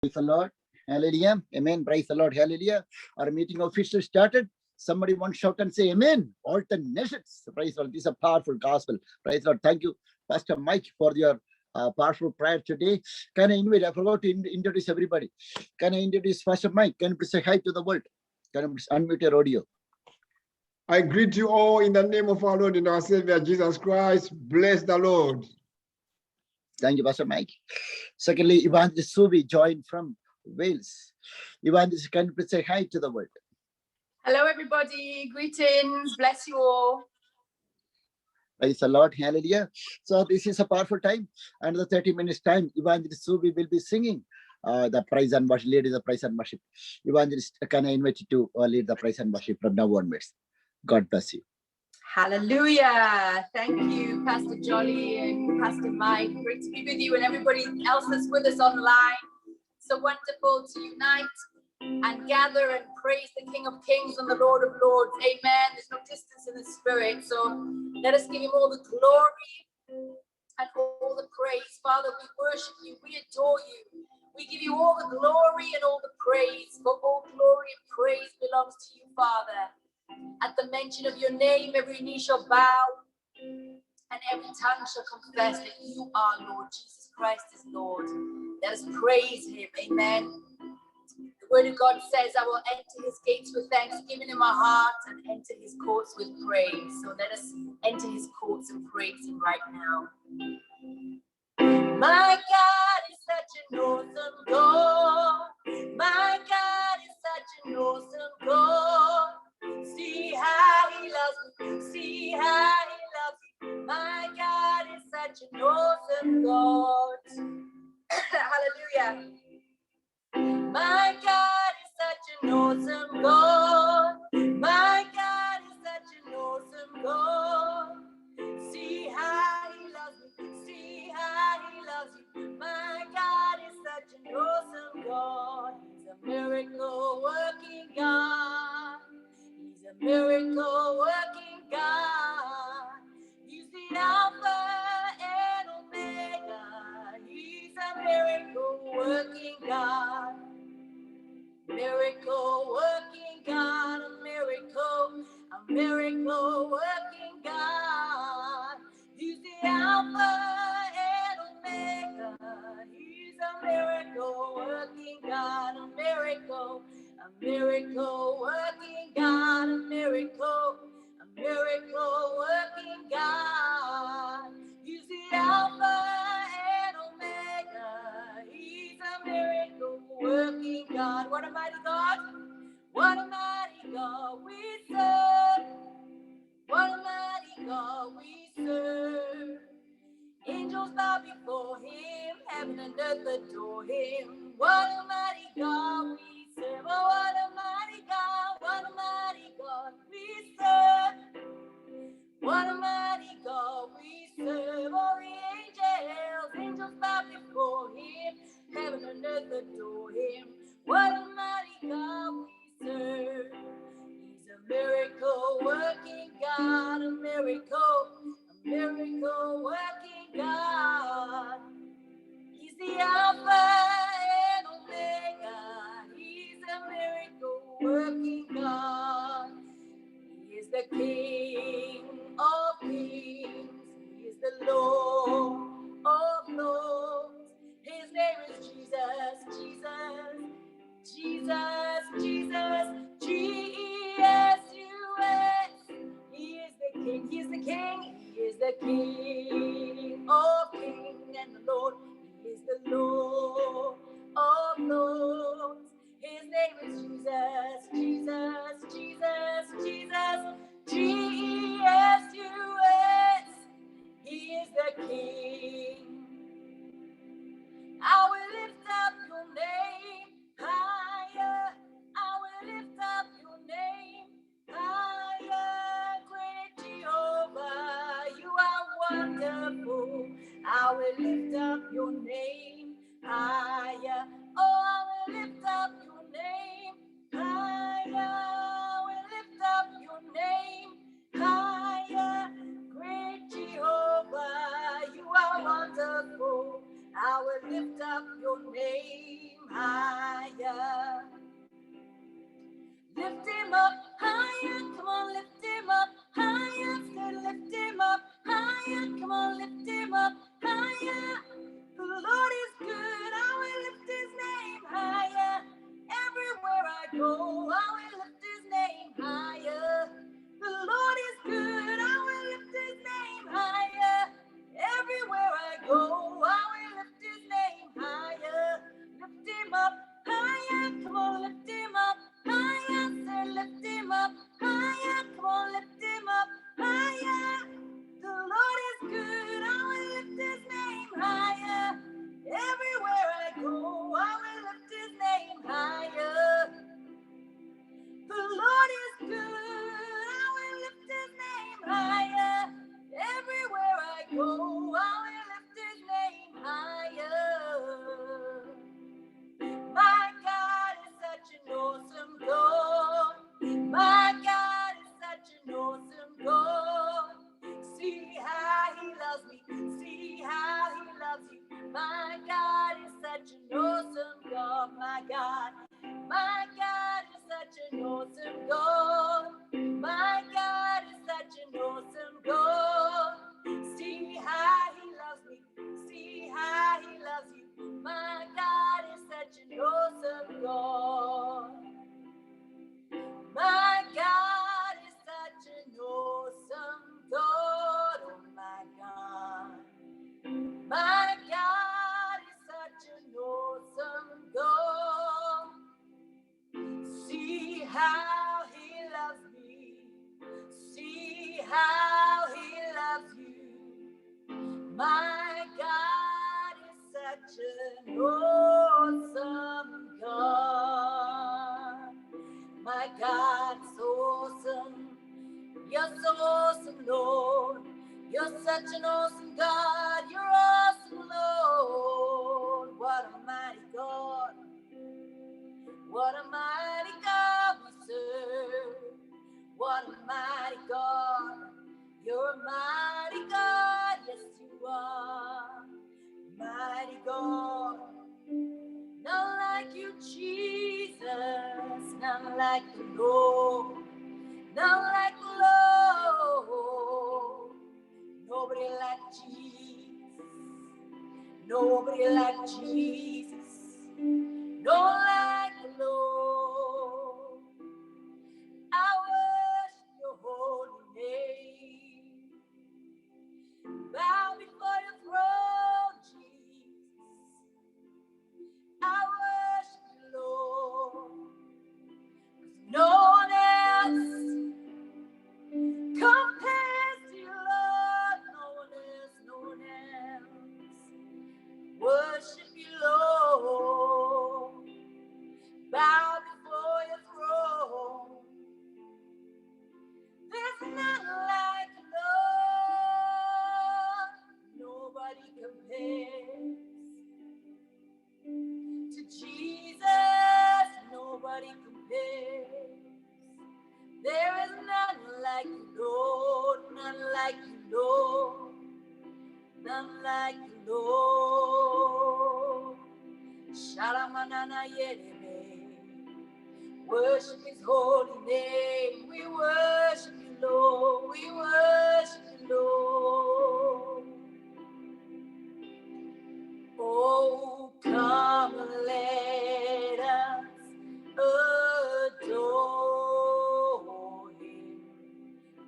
Praise the Lord. Hallelujah. Amen. Praise the Lord. Hallelujah. Our meeting officially started. Somebody want to shout and say amen. All the nations. Praise the Lord. This is a powerful gospel. Praise the Lord. Thank you, Pastor Mike, for your powerful prayer today. Can I invite? I forgot to introduce everybody. Can I introduce Pastor Mike? Can you please say hi to the world? Can you please unmute your audio? I greet you all in the name of our Lord and our Savior, Jesus Christ. Bless the Lord. Thank you, Pastor Mike. Secondly, Evangelist Subi joined from Wales. Evangelist, can you please say hi to the world? Hello, everybody. Greetings. Bless you all. Praise the Lord. Hallelujah. So this is a powerful time. Another 30 minutes time, Evangelist Subi will be singing the praise and worship, lead the praise and worship. Evangelist, can I invite you to lead the praise and worship from now onwards? God bless you. Hallelujah. Thank you, Pastor Jolly and Pastor Mike. Great to be with you and everybody else that's with us online. So wonderful to unite and gather and praise the King of Kings and the Lord of Lords. Amen. There's no distance in the spirit. So let us give him all the glory and all the praise. Father, we worship you. We adore you. We give you all the glory and all the praise. For all glory and praise belongs to you, Father. At the mention of your name, every knee shall bow and every tongue shall confess that you are Lord. Jesus Christ is Lord. Let us praise him. Amen. The word of God says, I will enter his gates with thanksgiving in my heart and enter his courts with praise. So let us enter his courts and praise him right now. My God is such an awesome God. My God is such an awesome God. See how he loves me. See how he loves me. My God is such an awesome God. Hallelujah. My God is such an awesome God. My God is such an awesome God. See how he loves me. See how he loves you. My God is such an awesome God. He's a miracle working God. He's a miracle working God. He's the Alpha and Omega. He's a miracle working God. Miracle working God, a miracle working God. He's the Alpha and Omega. He's a miracle working God, a miracle working God, a miracle working God. He's the Alpha and Omega. He's a miracle working God. What a mighty God. What a mighty God we serve. What a mighty God we serve. Angels bow before him. Heaven and earth adore him. What a mighty God we serve. Oh, what a mighty God. What a mighty God we serve. What a mighty God we serve. All the angels bow before him. Heaven and earth adore him. What a mighty God we serve. He's a miracle working God, a miracle working God. He's the Alpha and Omega. He's a miracle working God. He is the King of kings. He is the Lord of lords. His name is Jesus, Jesus, Jesus, Jesus, G-E-S-U-S. He is the King, he is the King, he is the King of kings and the Lord. He is the Lord him up higher. Come on, lift him up higher. Say, lift him up higher. Come on, lift him up higher. The Lord is good. I will lift his name higher. Everywhere I go, I will lift his name higher. The Lord is good. I will lift his name higher. Everywhere I go, I will lift his name higher. Lift him up higher. Come on, lift him up higher. Say, lift him up higher. Come on, lift him up higher. The Lord is good. I will lift his name higher. Everywhere I go, I will lift his name higher. The Lord is good. I will lift his name higher. Everywhere I go, I will lift his name higher. My God is such an awesome God. My God is such an awesome God. See how he loves me. See how he loves you. My God is such an awesome God. My God is such an awesome God. My God is such an awesome God. See how he loves me. See how he loves you. My God is such an awesome God. My God is such an awesome God. Oh my God. My God is such an awesome God. See how he loves me. See how he loves you. My God is such an awesome God. My God's awesome. You're so awesome, Lord. You're such an awesome God. You're awesome, Lord. What a mighty God. What a mighty God we serve. What a mighty God. You're a mighty God. Yes, you are. Mighty God. None like you, Jesus. None like the Lord. None like the Lord. Nobody like Jesus. Nobody like Jesus. No like the Lord. I worship your holy name. Bow before your throne, Jesus. I worship you, Lord. 'Cause no one else compares to you, Lord. No one else, no one else. Worship you, Lord. Bow before your throne. There's none like you, Lord. Nobody compares to Jesus. Nobody compares. There is none like you, Lord. None like you, Lord. None like you, Lord. Shalamanana Yerebe. Worship his holy name. We worship you, Lord. We worship you, Lord. Oh, come let us adore him.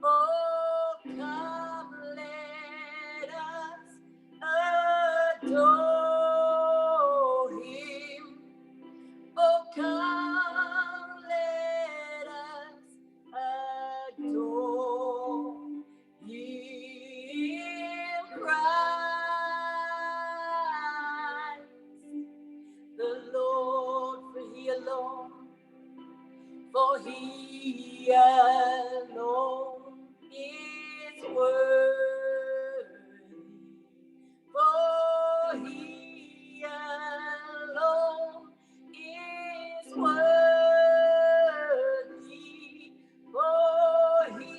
Oh, come let us adore him. Oh, come let us adore him, Christ, the Lord, for he alone is worthy, for he alone is worthy, for he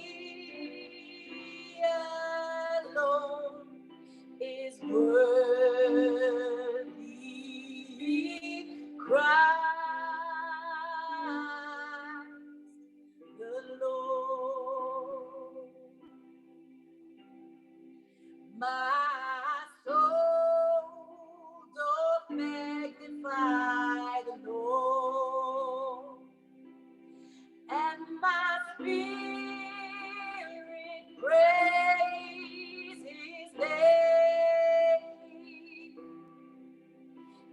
alone is worthy, Christ, spirit praise his name.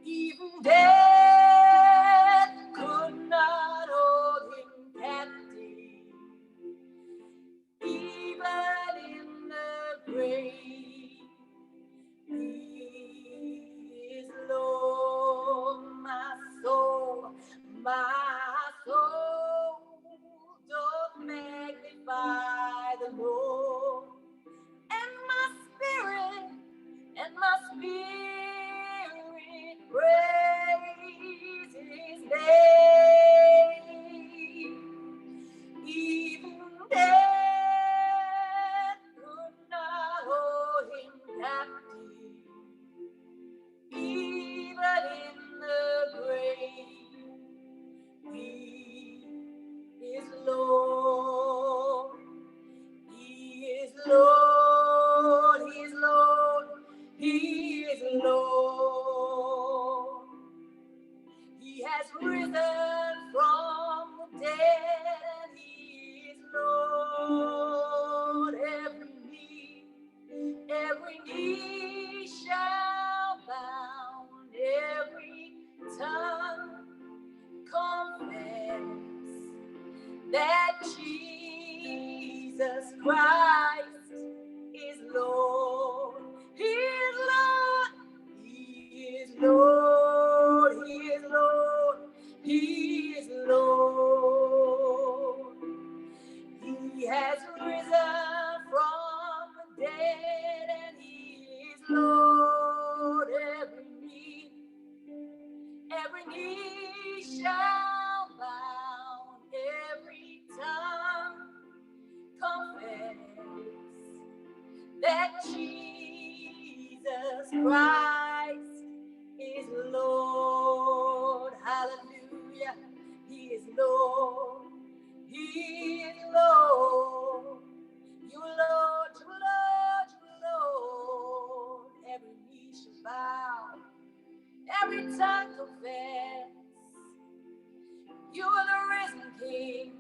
Even death could not hold him captive. Even in the grave, he is Lord. My soul, doth magnify the Lord, and my spirit praise his name. Even death could not hold him captive. Even in the grave, he is Lord. He is Lord. He is Lord. He is Lord. He has risen from the dead, and he is Lord. Every knee shall bow, and every tongue confess that Jesus Christ is Lord. He is Lord. He is Lord. He is Lord. He is Lord. He has risen from the dead, and he is Lord. Every knee shall bow, every tongue confess that Jesus Christ is Lord. Hallelujah. He is Lord. He is Lord. You Lord, you Lord, you Lord. Every knee shall bow, every tongue confess. You are the risen King.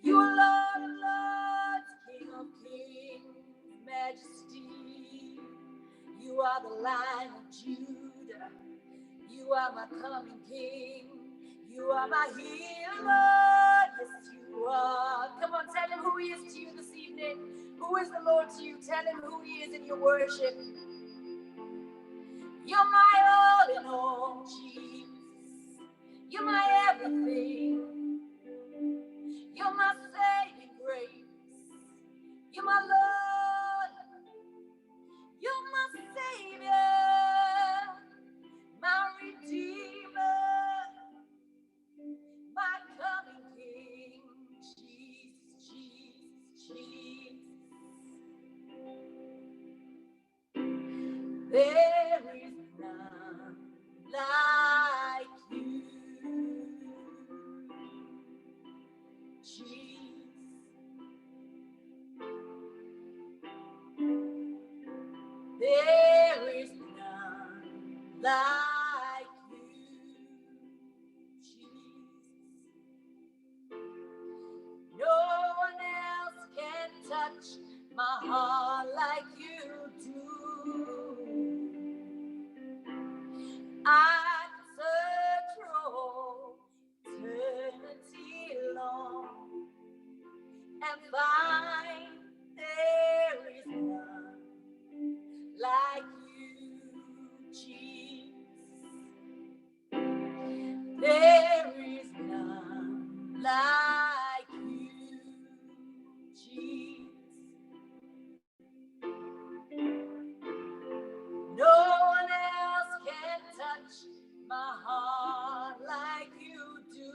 You are Lord of Lords, King of Kings, Majesty. You are the Lion of Judah. You are my coming King. You are my healer. Yes, you are. Come on, tell him who he is to you this evening. Who is the Lord to you? Tell him who he is in your worship. You're my all in all, Jesus. You're my everything. You're my saving grace. You're my Lord. You're my Savior. My Redeemer. My coming King. Jesus, Jesus, Jesus. There is none like you, Jesus. There is none like you, Jesus. No one else can touch my heart like you do. I could search for eternity long and find there is none like you, Jesus. There is none like you, Jesus. No one else can touch my heart like you do.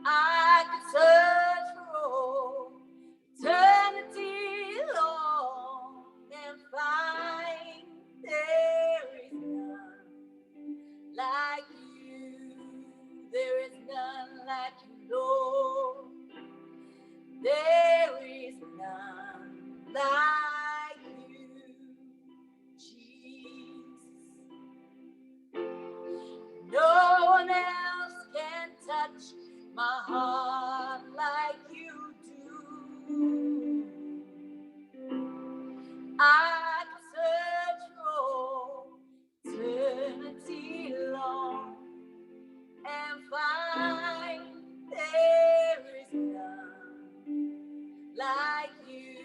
I could search for eternity long and find there is none like you. There is none like you, Lord. There is none like you, Jesus. No one else can touch my heart like you do. I could search for eternity long and find there is none like you.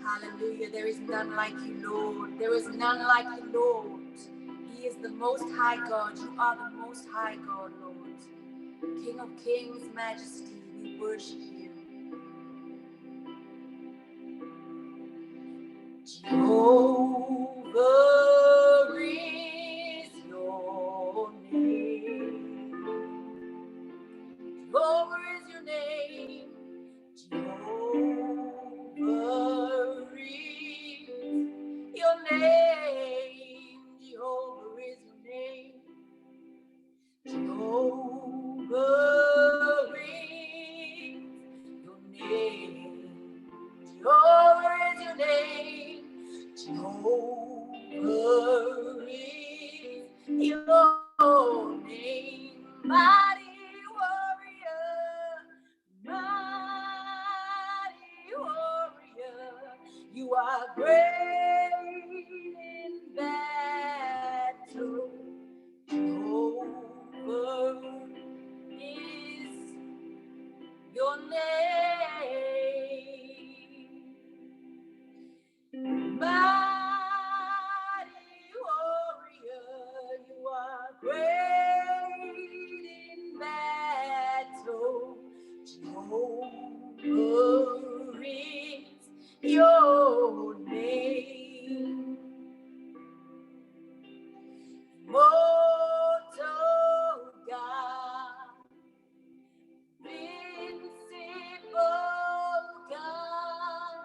Hallelujah. There is none like you, Lord. There is none like you, Lord. He is the Most High God. You are the Most High God, Lord. King of Kings, Majesty, we worship you. Jehovah is your name. Jehovah is your name. Jehovah is your name. Jehovah is your name. Jehovah is your name. Jehovah is your name. Jehovah is your name. Mighty warrior, mighty warrior, you are great in battle. Jehovah is your name. Mighty warrior, you are great in battle. Jehovah is your name. Immortal God, invincible God,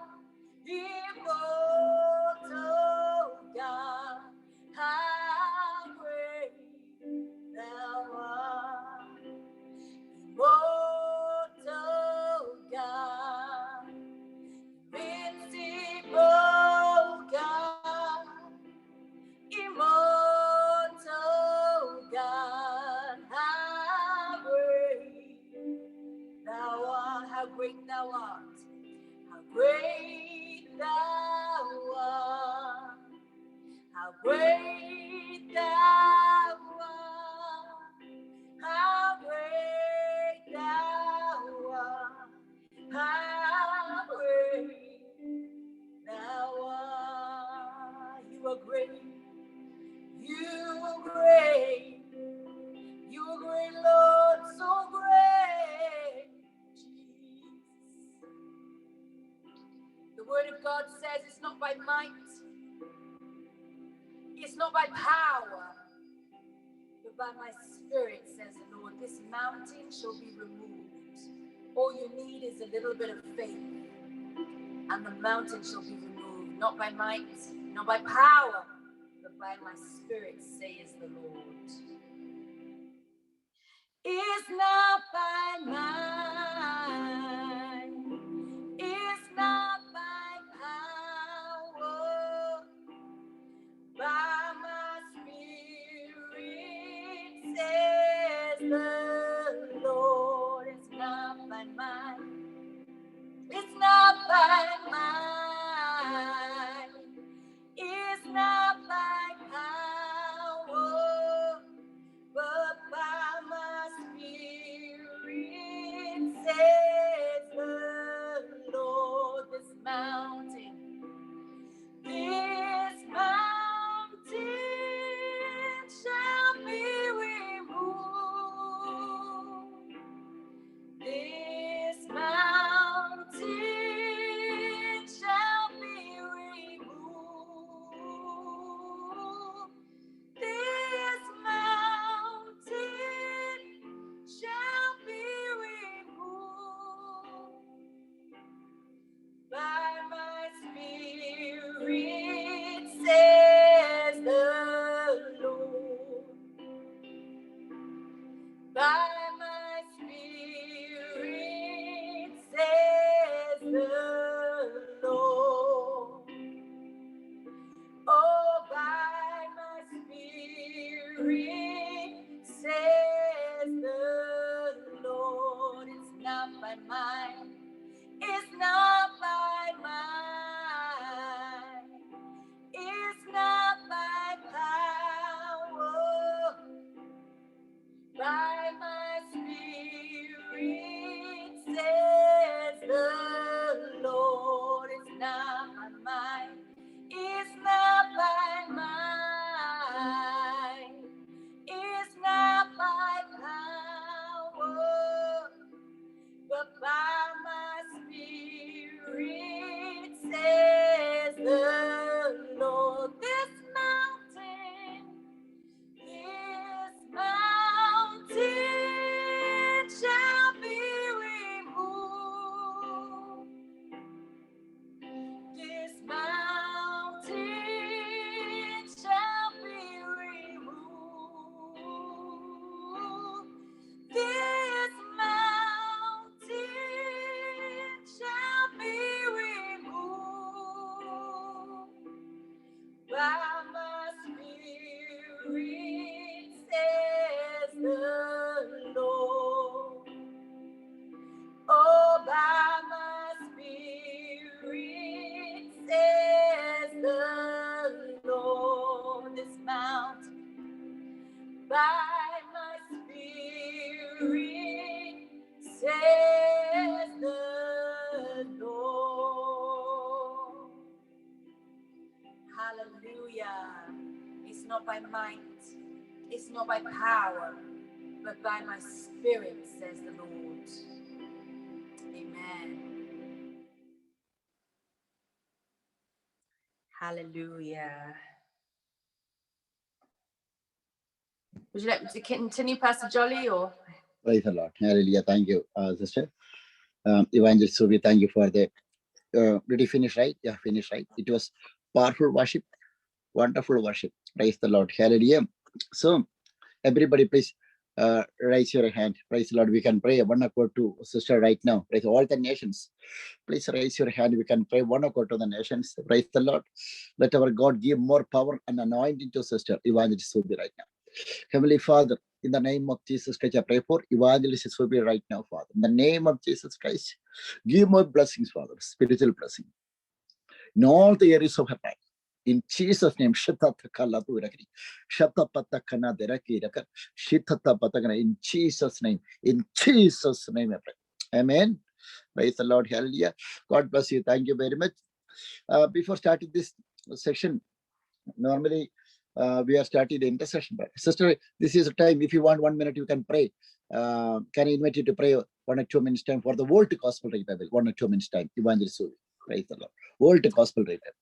immortal God, how great thou art. Immortal God, invincible God, immortal God, how great thou art, how great thou art, how great thou art, how great thou art, how great thou art, how great thou art. You are great. You are great. You are great, Lord, so great. Jesus. The word of God says it's not by might, it's not by power, but by my spirit, says the Lord. This mountain shall be removed. All you need is a little bit of faith, and the mountain shall be removed. Not by might, not by power, but by my spirit, says the Lord. It's not by might, it's not by power, by my spirit, says the Lord. It's not by might, it's not by might, it's not by power, but by my spirit, Hallelujah. It's not by might, it's not by power, but by my spirit, says the Lord. Amen. Hallelujah. Would you like me to continue, Pastor Jolly, or? Praise the Lord. Hallelujah. Thank you, sister. Evangelist Subi, thank you for the. Did you finish right? Yeah, finish right. It was powerful worship, wonderful worship. Praise the Lord. Hallelujah. So, everybody, please raise your hand. Praise the Lord. We can pray one accord to sister right now. Praise all the nations. Please raise your hand. We can pray one accord to the nations. Praise the Lord. Let our God give more power and anointing to sister Evangelist Subi right now. Heavenly Father, in the name of Jesus Christ, I pray for Evangelist Subi right now, Father. In the name of Jesus Christ, give more blessings, Father, spiritual blessing in all the areas of her life. In Jesus' name, in Jesus' name, in Jesus' name, I pray. Amen. Praise the Lord. Hallelujah. God bless you. Thank you very much. Before starting this section, normally we are starting the intercession. Sister, this is a time. If you want 1 minute, you can pray. Can I invite you to pray 1 or 2 minutes time for the World Gospel Revival? 1 or 2 minutes time. Evangelist Subi. Praise the Lord. World Gospel Revival.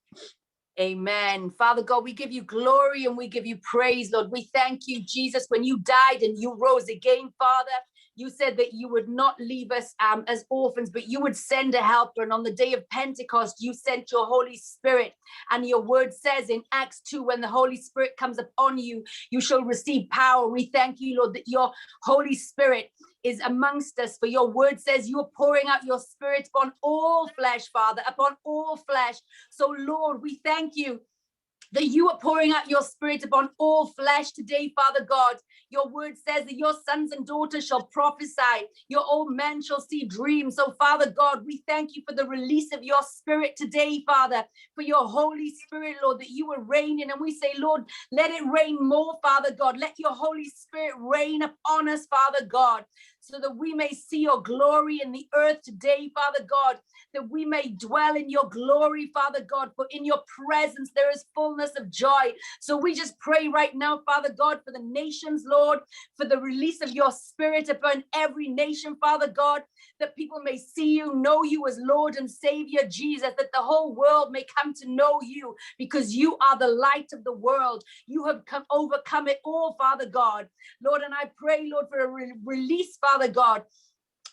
Amen. Father God, we give you glory and we give you praise, Lord. We thank you, Jesus, when you died and you rose again, Father. You said that you would not leave us as orphans, but you would send a helper. And on the day of Pentecost, you sent your Holy Spirit. And your word says in Acts 2, when the Holy Spirit comes upon you, you shall receive power. We thank you, Lord, that your Holy Spirit is amongst us. For your word says you are pouring out your spirit upon all flesh, Father, upon all flesh. So, Lord, we thank you that you are pouring out your spirit upon all flesh today, Father God. Your word says that your sons and daughters shall prophesy. Your old men shall see dreams. So, Father God, we thank you for the release of your spirit today, Father, for your Holy Spirit, Lord, that you are reigning. And we say, Lord, let it rain more, Father God. Let your Holy Spirit reign upon us, Father God, so that we may see your glory in the earth today, Father God, that we may dwell in your glory, Father God, for in your presence there is fullness of joy. So we just pray right now, Father God, for the nations, Lord, for the release of your spirit upon every nation, Father God, that people may see you, know you as Lord and Savior Jesus, that the whole world may come to know you because you are the light of the world. You have overcome it all, Father God. Lord, and I pray, Lord, for a release, Father God,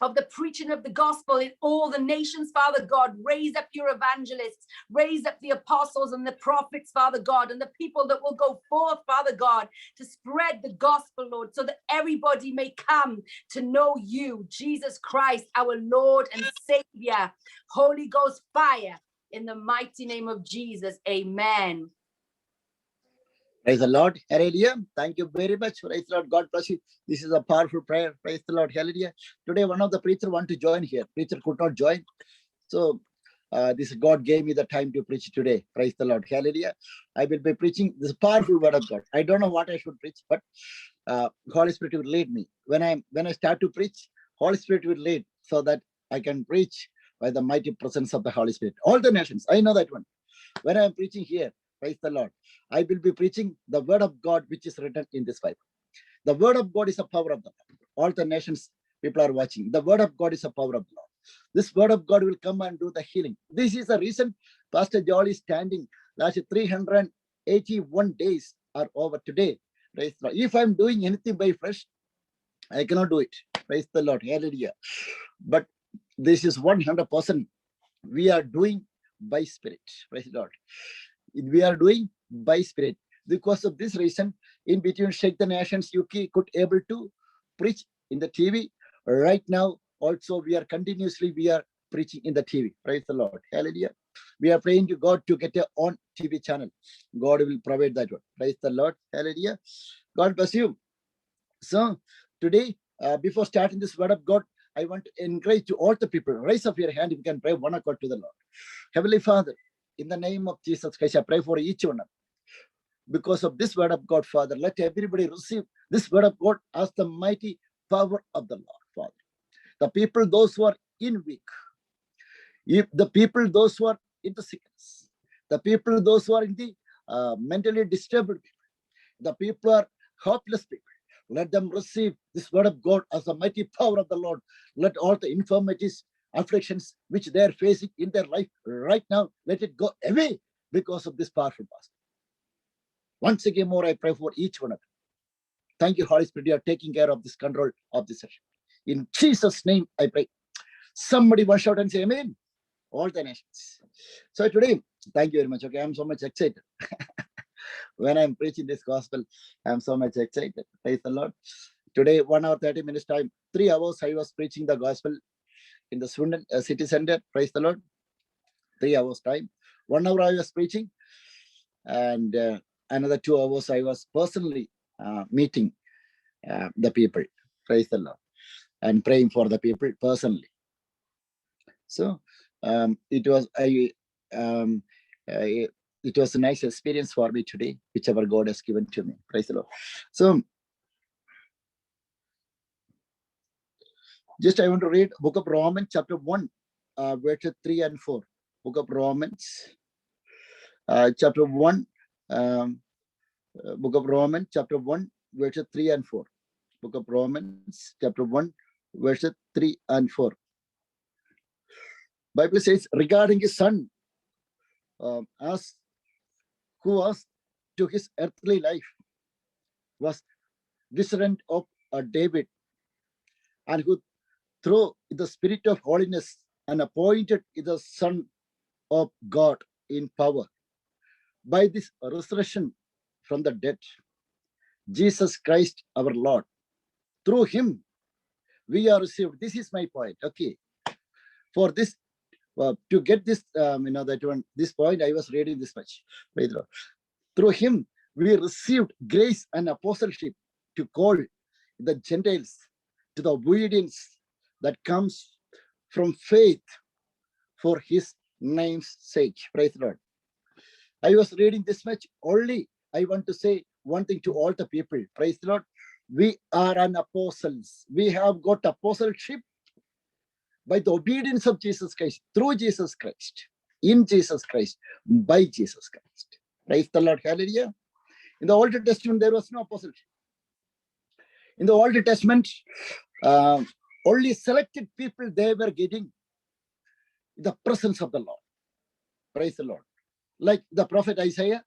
of the preaching of the gospel in all the nations, Father God. Raise up your evangelists, raise up the apostles and the prophets, Father God, and the people that will go forth, Father God, to spread the gospel, Lord, so that everybody may come to know you, Jesus Christ, our Lord and Savior. Holy Ghost fire in the mighty name of Jesus. Amen. Praise the Lord. Hallelujah. Thank you very much. Praise the Lord. God bless you. This is a powerful prayer. Praise the Lord. Hallelujah. Today, one of the preachers want to join here. Preacher could not join. So this God gave me the time to preach today. Praise the Lord. Hallelujah. I will be preaching this powerful word of God. I don't know what I should preach, but Holy Spirit will lead me. When I start to preach, Holy Spirit will lead so that I can preach by the mighty presence of the Holy Spirit. All the nations. I know that one. When I am preaching here, praise the Lord, I will be preaching the word of God which is written in this Bible. The word of God is the power of the Lord. All the nations, people are watching. The word of God is the power of the Lord. This word of God will come and do the healing. This is the reason Pastor Jolly is standing. Last 381 days are over today. Praise the Lord. If I'm doing anything by flesh, I cannot do it. Praise the Lord. Hallelujah. But this is 100% we are doing by spirit. Praise the Lord. We are doing by spirit. Because of this reason, in between Shake the Nations UK could able to preach in the TV. Right now, also we are preaching in the TV. Praise the Lord. Hallelujah. We are praying to God to get a on TV channel. God will provide that one. Praise the Lord. Hallelujah. God bless you. So today, before starting this word of God, I want to encourage to all the people, raise up your hand if you can pray one accord to the Lord. Heavenly Father, in the name of Jesus Christ, I pray for each one. Because of this word of God, Father, let everybody receive this word of God as the mighty power of the Lord, Father. The people, those who are in weak, if the people, those who are in the sickness, the people, those who are in the mentally disturbed people, the people are hopeless people. Let them receive this word of God as the mighty power of the Lord. Let all the infirmities, afflictions which they are facing in their life right now, let it go away because of this powerful gospel. Once again more, I pray for each one of them. Thank you, Holy Spirit, you are taking care of this control of this session. In Jesus' name, I pray. Somebody one shout and say amen. All the nations. So today, thank you very much. Okay, I'm so much excited. When I'm preaching this gospel, I'm so much excited. Praise the Lord. Today, 1 hour, 30 minutes time, 3 hours, I was preaching the gospel in the Swindon city center. Praise the Lord. 3 hours time. 1 hour I was preaching. And another 2 hours I was personally meeting the people. Praise the Lord. And praying for the people personally. So it was it was a nice experience for me today, whichever God has given to me. Praise the Lord. So just I want to read book of Romans chapter 1, verses 3 and 4. Book of Romans chapter 1, book of Romans chapter 1, verses 3 and 4. Book of Romans chapter 1, verses 3 and 4. Bible says regarding his son, as who was to his earthly life, was descendant of David, and who through the spirit of holiness and appointed the Son of God in power. By this resurrection from the dead, Jesus Christ our Lord. Through him we are received. This is my point. Okay. For this, to get this, this point, I was reading this much. Through him we received grace and apostleship to call the Gentiles to the obedience that comes from faith for his name's sake. Praise the Lord. I was reading this much. Only I want to say one thing to all the people. Praise the Lord. We are an apostles. We have got apostleship by the obedience of Jesus Christ, through Jesus Christ, in Jesus Christ, by Jesus Christ. Praise the Lord. Hallelujah. In the Old Testament, there was no apostleship. In the Old Testament, only selected people, they were getting the presence of the Lord. Praise the Lord. Like the prophet Isaiah,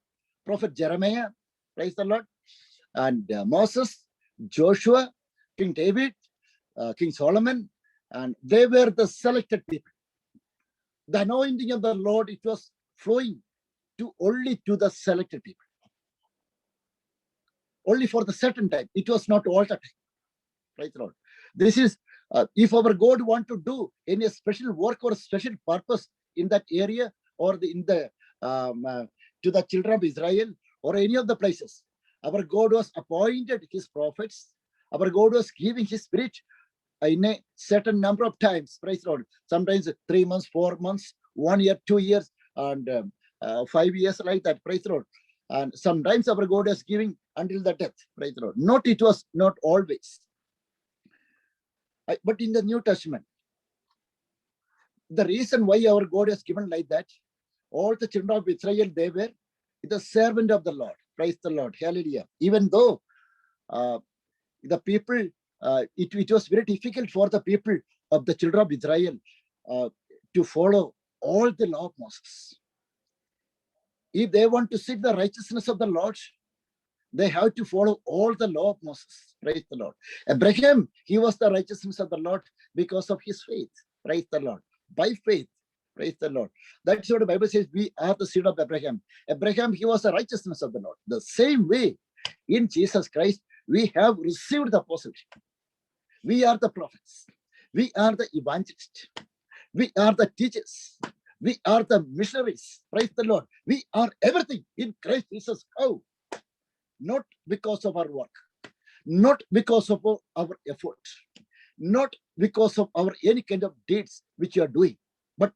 prophet Jeremiah, praise the Lord, and Moses, Joshua, King David, King Solomon, and they were the selected people. The anointing of the Lord, it was flowing only to the selected people. Only for the certain time. It was not all the time. Praise the Lord. This is, if our God want to do any special work or special purpose in that area, or to the children of Israel, or any of the places, our God was appointed his prophets. Our God was giving his spirit in a certain number of times. Praise the Lord. Sometimes 3 months, 4 months, 1 year, 2 years, and 5 years, like that. Praise the Lord. And sometimes our God is giving until the death. Praise the Lord. It was not always. But in the New Testament, the reason why our God has given like that, all the children of Israel, they were the servant of the Lord. Praise the Lord. Hallelujah. Even though the people, it was very difficult for the people of the children of Israel to follow all the law of Moses. If they want to seek the righteousness of the Lord, they have to follow all the law of Moses. Praise the Lord. Abraham, he was the righteousness of the Lord because of his faith. Praise the Lord. By faith. Praise the Lord. That's what the Bible says. We are the seed of Abraham. Abraham, he was the righteousness of the Lord. The same way, in Jesus Christ, we have received the apostleship. We are the prophets. We are the evangelists. We are the teachers. We are the missionaries. Praise the Lord. We are everything in Christ Jesus. How? Not because of our work, not because of our effort, not because of our any kind of deeds which you are doing, but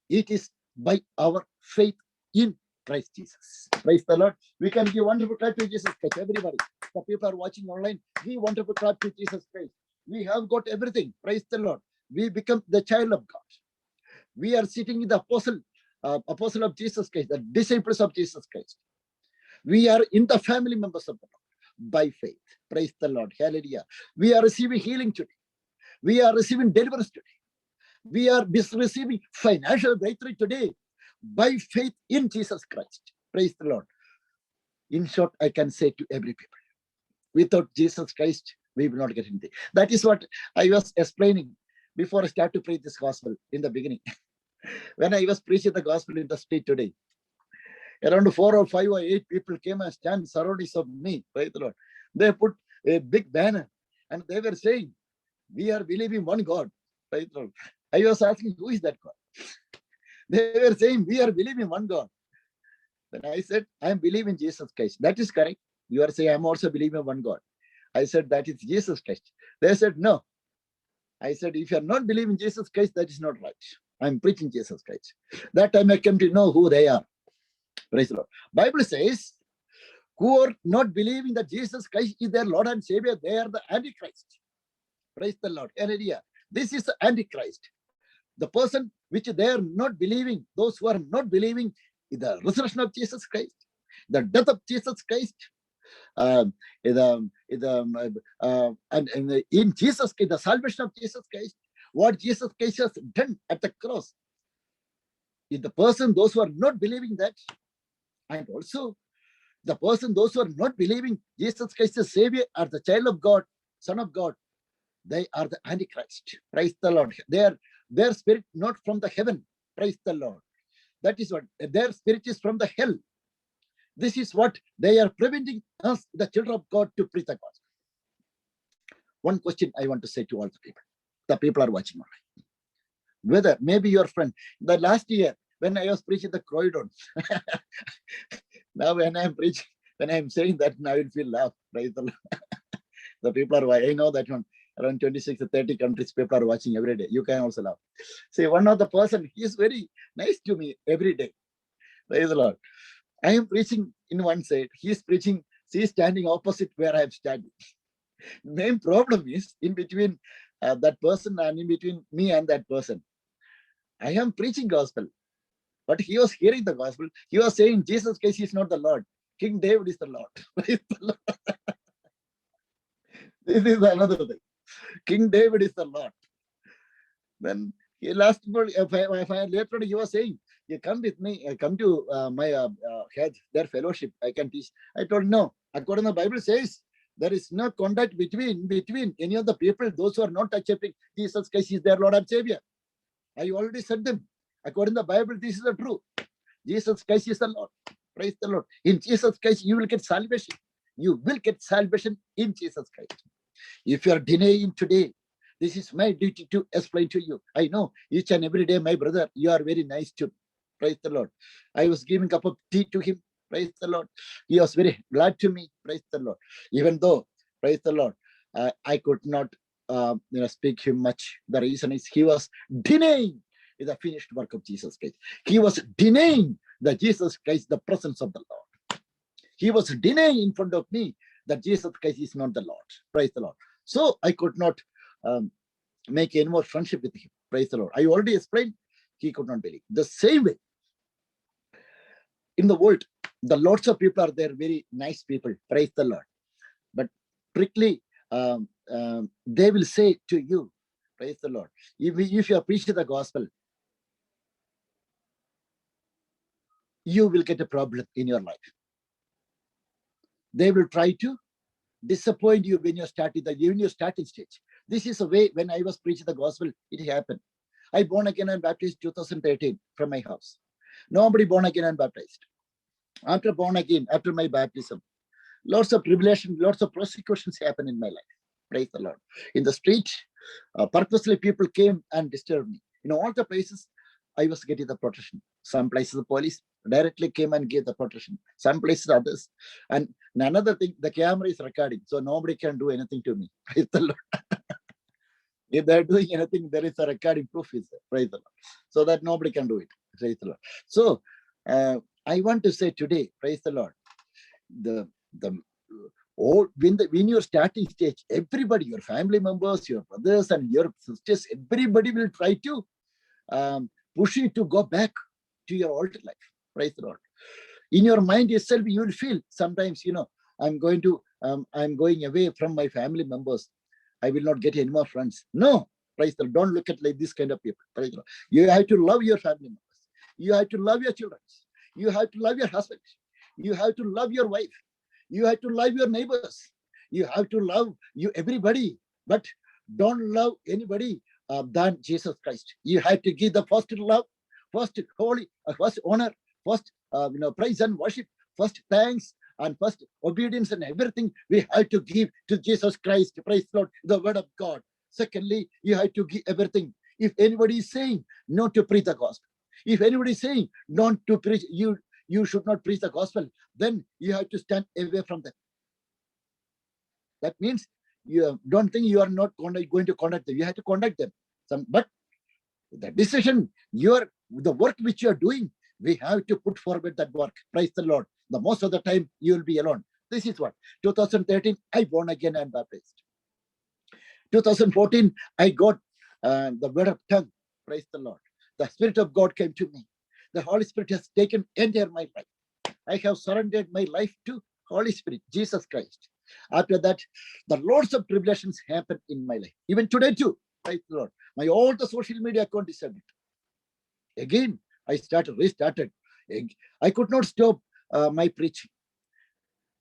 it is by our faith in Christ Jesus. Praise the Lord. We can give wonderful clap to Jesus Christ. Everybody, the people are watching online, give wonderful clap to Jesus Christ. We have got everything. Praise the Lord. We become the child of God. We are sitting in the apostle of Jesus Christ, the disciples of Jesus Christ. We are in the family members of the Lord by faith. Praise the Lord. Hallelujah. We are receiving healing today. We are receiving deliverance today. We are receiving financial breakthrough today by faith in Jesus Christ. Praise the Lord. In short, I can say to every people, without Jesus Christ, we will not get anything. That is what I was explaining before I start to preach this gospel in the beginning. When I was preaching the gospel in the street today, around 4 or 5 or 8 people came and stand surroundings of me. Praise the Lord. They put a big banner and they were saying, we are believing one God. Praise the Lord. I was asking, who is that God? They were saying, we are believing one God. Then I said, I am believing Jesus Christ. That is correct. You are saying, I'm also believing one God. I said, that is Jesus Christ. They said, no. I said, if you are not believing Jesus Christ, that is not right. I'm preaching Jesus Christ. That time I came to know who they are. Praise the Lord. Bible says, who are not believing that Jesus Christ is their Lord and Savior, they are the Antichrist. Praise the Lord. Hallelujah. This is the Antichrist. The person which they are not believing, those who are not believing in the resurrection of Jesus Christ, the death of Jesus Christ, and in Jesus Christ, the salvation of Jesus Christ, what Jesus Christ has done at the cross. Is the person, those who are not believing that, and also the person, those who are not believing Jesus Christ as Savior are the child of God, Son of God, they are the Antichrist. Praise the Lord. Their spirit not from the heaven. Praise the Lord. That is what their spirit is from the hell. This is what they are preventing us, the children of God, to preach the gospel. One question I want to say to all the people. The people are watching online. Whether maybe your friend, the last year when I was preaching the Croydon, now when I'm preaching, when I'm saying that, now I will feel laugh. Praise the Lord. The people are, I know that one, around 26 to 30 countries, people are watching every day. You can also laugh. See, one of the person, he is very nice to me every day. Praise the Lord. I am preaching in one side, he is preaching, he is standing opposite where I am standing. Main problem is in between that person and in between me and that person. I am preaching gospel, but he was hearing the gospel. He was saying Jesus Christ is not the Lord. King David is the Lord. Praise the Lord. This is another thing. King David is the Lord. Then he later on he was saying, you come with me, come to my their fellowship, I can teach. I told no. According to the Bible says, there is no contact between any of the people, those who are not accepting Jesus Christ is their Lord and Savior. I already said them. According to the Bible, this is the truth. Jesus Christ is the Lord. Praise the Lord. In Jesus Christ, you will get salvation. You will get salvation in Jesus Christ. If you are denying today, this is my duty to explain to you. I know each and every day, my brother, you are very nice to me. Praise the Lord. I was giving a cup of tea to him. Praise the Lord. He was very glad to me. Praise the Lord. Even though, praise the Lord, I could not speak him much. The reason is he was denying the finished work of Jesus Christ. He was denying that Jesus Christ, the presence of the Lord. He was denying in front of me that Jesus Christ is not the Lord. Praise the Lord. So I could not make any more friendship with him. Praise the Lord. I already explained, he could not believe. The same way, in the world, the lots of people are there, very nice people. Praise the Lord. But strictly, they will say to you, praise the Lord, if you are preaching the gospel, you will get a problem in your life. They will try to disappoint you when you're starting stage. This is a way when I was preaching the gospel, it happened. I born again and baptized 2013 from my house. Nobody born again and baptized. After born again, after my baptism, lots of tribulation, lots of persecutions happen in my life. Praise the Lord. In the street, purposely people came and disturbed me. In all the places, I was getting the protection. Some places the police directly came and gave the protection. Some places others. And another thing, the camera is recording, so nobody can do anything to me. Praise the Lord. If they're doing anything, there is a recording proof is there. Praise the Lord. So that nobody can do it. Praise the Lord. So I want to say today, praise the Lord, when you're starting stage, everybody, your family members, your brothers and your sisters, everybody will try to push you to go back to your old life. Praise the Lord. In your mind itself, you will feel sometimes, I'm going away from my family members. I will not get any more friends. No, praise the Lord. Don't look at like this kind of people. Praise the Lord. You have to love your family members. You have to love your children. You have to love your husband. You have to love your wife. You have to love your neighbors. You have to love everybody, but don't love anybody than Jesus Christ. You have to give the first love, first holy, first honor, first praise and worship, first thanks, and first obedience, and everything we have to give to Jesus Christ. Praise the Lord, the word of God. Secondly, you have to give everything. If anybody is saying not to preach the gospel, if anybody is saying not to preach, you should not preach the gospel, then you have to stand away from them. That means you don't think you are not going to contact them. You have to contact them. But the decision, the work which you are doing, we have to put forward that work. Praise the Lord. The most of the time you will be alone. This is what 2013 I born again and baptized. 2014 I got the word of tongue. Praise the Lord. The Spirit of God came to me. The Holy Spirit has taken entire my life. I have surrendered my life to Holy Spirit, Jesus Christ. After that, the lots of tribulations happened in my life. Even today too, praise the Lord. All the social media account is subject. Again, I restarted. I could not stop my preaching.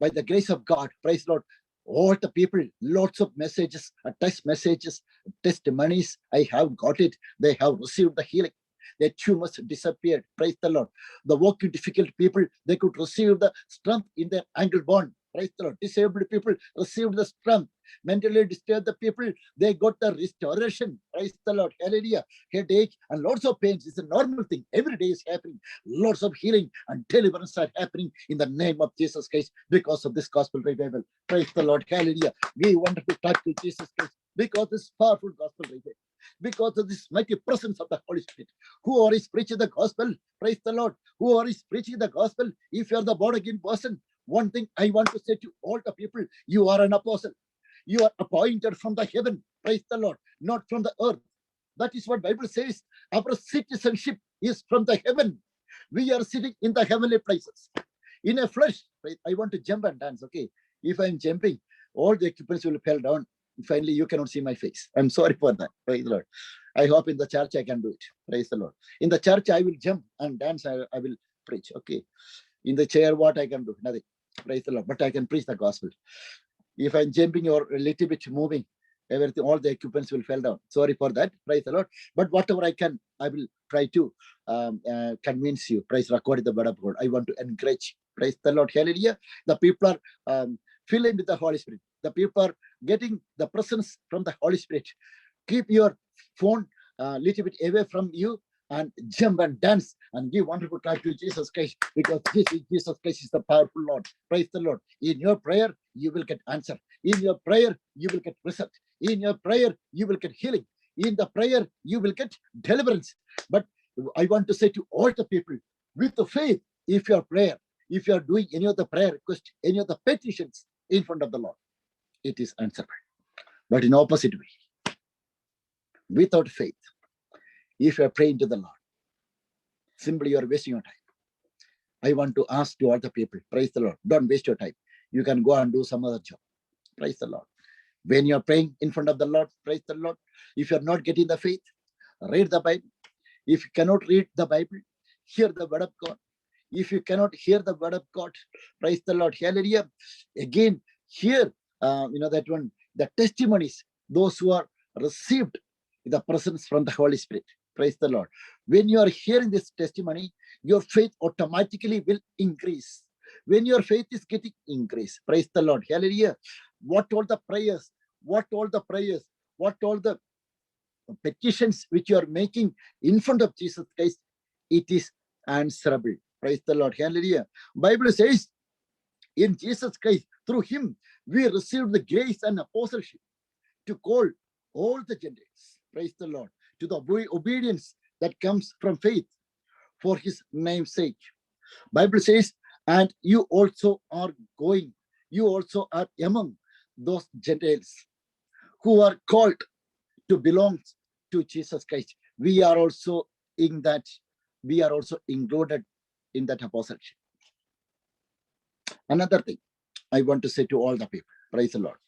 By the grace of God, praise the Lord, all the people, lots of messages, text messages, testimonies, I have got it. They have received the healing. Their tumors disappeared. Praise the Lord. The working difficult people, they could receive the strength in their ankle bone. Praise the Lord. Disabled people received the strength. Mentally disturbed the people, they got the restoration. Praise the Lord. Hallelujah. Headache and lots of pains is a normal thing. Every day is happening. Lots of healing and deliverance are happening in the name of Jesus Christ because of this gospel revival. Praise the Lord. Hallelujah. We want to touch with Jesus Christ because this powerful gospel revival. Because of this mighty presence of the Holy Spirit. Who is preaching the gospel? Praise the Lord. Who is preaching the gospel? If you are the born again person, one thing I want to say to all the people, you are an apostle. You are appointed from the heaven. Praise the Lord. Not from the earth. That is what Bible says. Our citizenship is from the heaven. We are sitting in the heavenly places. In a flesh, right? I want to jump and dance. Okay. If I'm jumping, all the equipments will fall down. Finally, you cannot see my face. I'm sorry for that. Praise the Lord. I hope in the church I can do it. Praise the Lord. In the church, I will jump and dance. I will preach. Okay. In the chair, what I can do? Nothing. Praise the Lord. But I can preach the gospel. If I'm jumping or a little bit moving, everything, all the equipments will fall down. Sorry for that. Praise the Lord. But whatever I can, I will try to convince you. Praise the Lord. According to the word of God. I want to encourage. Praise the Lord. Hallelujah. The people are filling with the Holy Spirit. The people are getting the presence from the Holy Spirit. Keep your phone a little bit away from you and jump and dance and give wonderful clap to Jesus Christ, because Jesus Christ is the powerful Lord. Praise the Lord. In your prayer, you will get answer. In your prayer, you will get result. In your prayer, you will get healing. In the prayer, you will get deliverance. But I want to say to all the people, with the faith, if you are doing any of the prayer request, any of the petitions in front of the Lord, it is answered. But in opposite way, without faith, if you are praying to the Lord, simply you are wasting your time. I want to ask to all the people, praise the Lord, don't waste your time. You can go and do some other job. Praise the Lord. When you are praying in front of the Lord, praise the Lord. If you are not getting the faith, read the Bible. If you cannot read the Bible, hear the word of God. If you cannot hear the word of God, praise the Lord. Hallelujah. Again, hear that one, the testimonies, those who are received the presence from the Holy Spirit. Praise the Lord. When you are hearing this testimony, your faith automatically will increase. When your faith is getting increased, praise the Lord. Hallelujah. What all the prayers, what all the petitions which you are making in front of Jesus Christ, it is answerable. Praise the Lord. Hallelujah. Bible says, in Jesus Christ, through him, we received the grace and apostleship to call all the Gentiles, praise the Lord, to the obedience that comes from faith for his name's sake. Bible says, and you also are among those Gentiles who are called to belong to Jesus Christ. We are also included in that apostleship. Another thing I want to say to all the people, praise the Lord.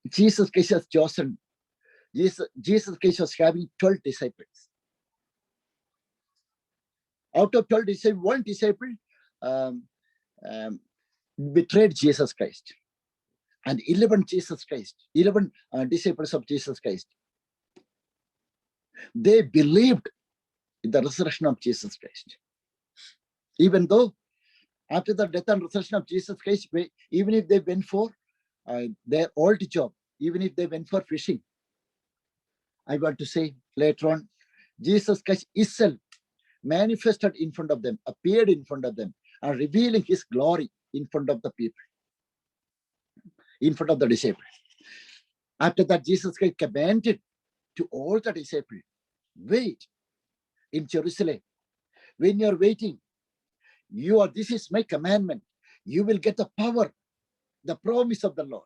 Jesus Christ has chosen, Jesus Christ was having 12 disciples. Out of 12 disciples, one disciple betrayed Jesus Christ. And 11 disciples of Jesus Christ, they believed in the resurrection of Jesus Christ. Even though after the death and resurrection of Jesus Christ, even if they went for their old job, even if they went for fishing, I want to say later on, Jesus Christ itself manifested in front of them, appeared in front of them, and revealing his glory in front of the people, in front of the disciples. After that, Jesus Christ commanded to all the disciples, wait in Jerusalem. When you're waiting, this is my commandment. You will get the power, the promise of the Lord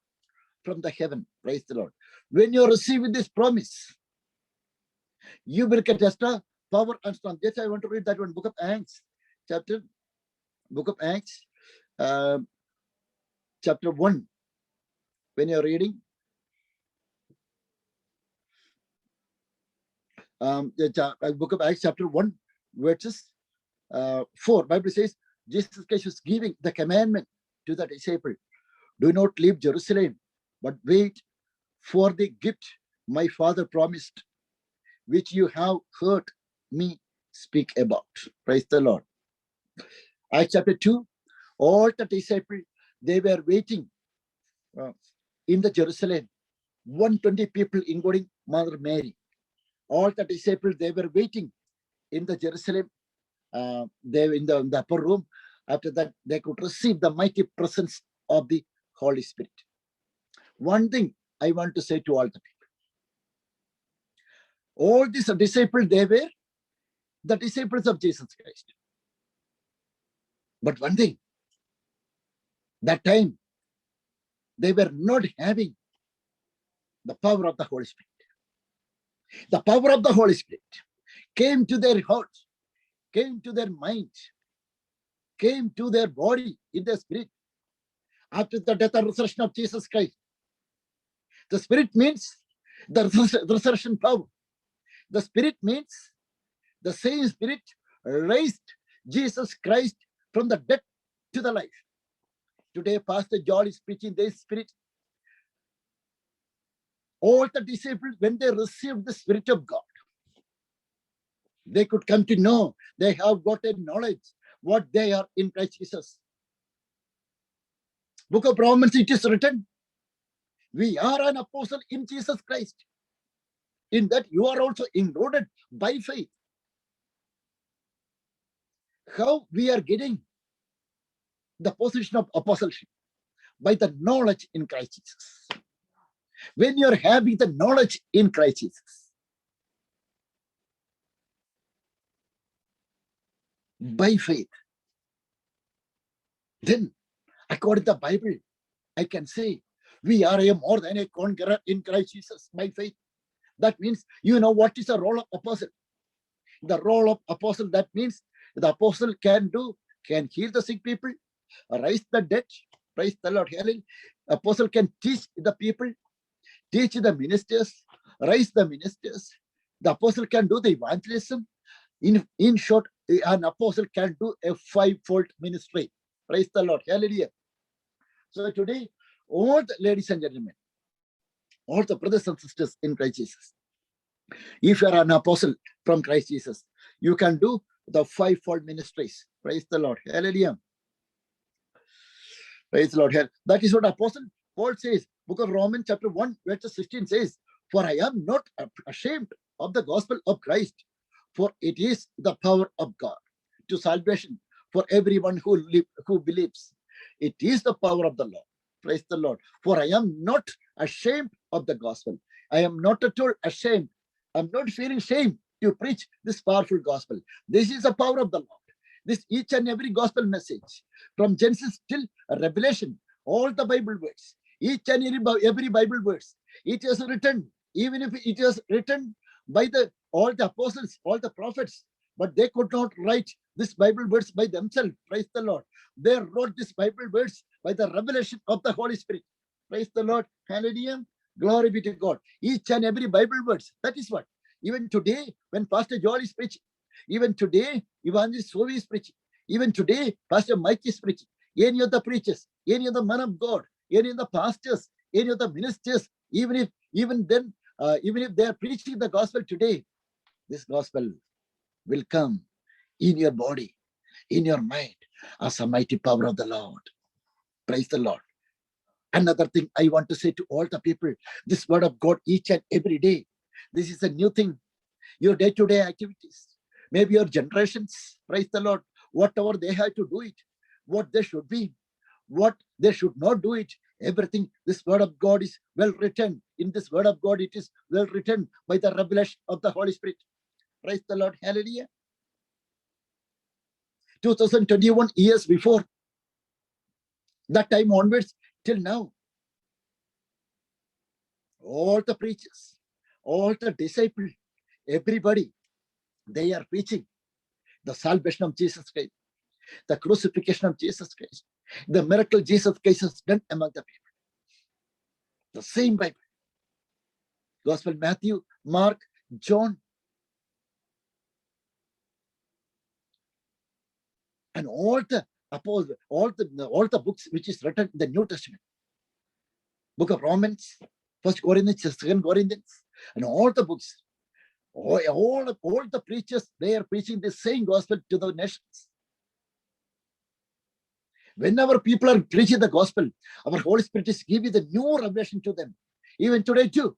from the heaven. Praise the Lord. When you're receiving this promise, you will get extra power and strength. Yes, I want to read that one, book of Acts, chapter 1. When you're reading, the book of Acts, chapter 1, verses 4. Bible says, Jesus Christ was giving the commandment to the disciple, do not leave Jerusalem, but wait for the gift my Father promised, which you have heard me speak about. Praise the Lord. Acts chapter 2, all the disciples, they were waiting in the Jerusalem, 120 people, including Mother Mary. All the disciples, they were waiting in the Jerusalem. They were in the upper room. After that, they could receive the mighty presence of the Holy Spirit. One thing I want to say to all the people. All these disciples, they were the disciples of Jesus Christ. But one thing, that time, they were not having the power of the Holy Spirit. The power of the Holy Spirit came to their hearts, came to their mind, came to their body in their spirit after the death and resurrection of Jesus Christ. The Spirit means the resurrection power. The Spirit means the same Spirit raised Jesus Christ from the dead to the life. Today, Pastor John is preaching this Spirit. All the disciples, when they received the Spirit of God, they could come to know, they have got a knowledge what they are in Christ Jesus. Book of Romans, it is written, we are an apostle in Jesus Christ. In that you are also included by faith. How we are getting the position of apostleship? By the knowledge in Christ Jesus. When you are having the knowledge in Christ Jesus, by faith, then according to the Bible, I can say we are a more than a conqueror in Christ Jesus by faith. That means you know what is the role of apostle. The role of apostle, that means the apostle can heal the sick people, raise the dead. Praise the Lord. Hallelujah. Apostle can teach the people, teach the ministers, raise the ministers. The apostle can do the evangelism. In short, an apostle can do a fivefold ministry. Praise the Lord. Hallelujah. So today, all the ladies and gentlemen, all the brothers and sisters in Christ Jesus, if you are an apostle from Christ Jesus, you can do the fivefold ministries. Praise the Lord. Hallelujah. Praise the Lord. That is what Apostle Paul says. Book of Romans chapter 1 verse 16 says, for I am not ashamed of the gospel of Christ, for it is the power of God to salvation for everyone who believes. It is the power of the Lord. Praise the Lord. For I am not ashamed of the gospel. I am not at all ashamed. I'm not feeling shame to preach this powerful gospel. This is the power of the Lord. This each and every gospel message from Genesis till Revelation, all the Bible words, each and every Bible words, it is written, even if it is written by all the apostles, all the prophets, but they could not write this Bible words by themselves. Praise the Lord. They wrote this Bible words by the revelation of the Holy Spirit. Praise the Lord. Hallelujah. Glory be to God. Each and every Bible words. That is what. Even today, when Pastor Joel is preaching, even today, Evangelist Sovi is preaching, even today, Pastor Mike is preaching, any of the preachers, any of the men of God, any of the pastors, any of the ministers, even if they are preaching the gospel today, this gospel will come in your body, in your mind, as a mighty power of the Lord. Praise the Lord. Another thing I want to say to all the people, this word of God each and every day, this is a new thing. Your day-to-day activities, maybe your generations, praise the Lord, whatever they have to do it, what they should be, what they should not do it, everything, this word of God is well written. In this word of God, it is well written by the revelation of the Holy Spirit. Praise the Lord. Hallelujah. 2021 years before, that time onwards till now, all the preachers, all the disciples, everybody, they are preaching the salvation of Jesus Christ, the crucifixion of Jesus Christ, the miracle Jesus Christ has done among the people. The same Bible. Gospel Matthew, Mark, John, and all the apostles, all the books which is written in the New Testament. Book of Romans, 1 Corinthians, 2 Corinthians, and all the books. All the preachers, they are preaching the same gospel to the nations. Whenever people are preaching the gospel, our Holy Spirit is giving the new revelation to them. Even today too.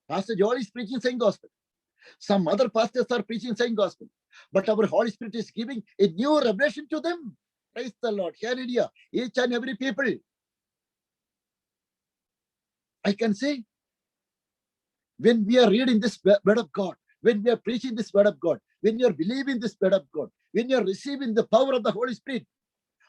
Pastor Joel is preaching same gospel. Some other pastors are preaching same gospel. But our Holy Spirit is giving a new revelation to them. Praise the Lord. Hallelujah. Each and every people. I can say, when we are reading this word of God, when we are preaching this word of God, when you are believing this word of God, when you are receiving the power of the Holy Spirit,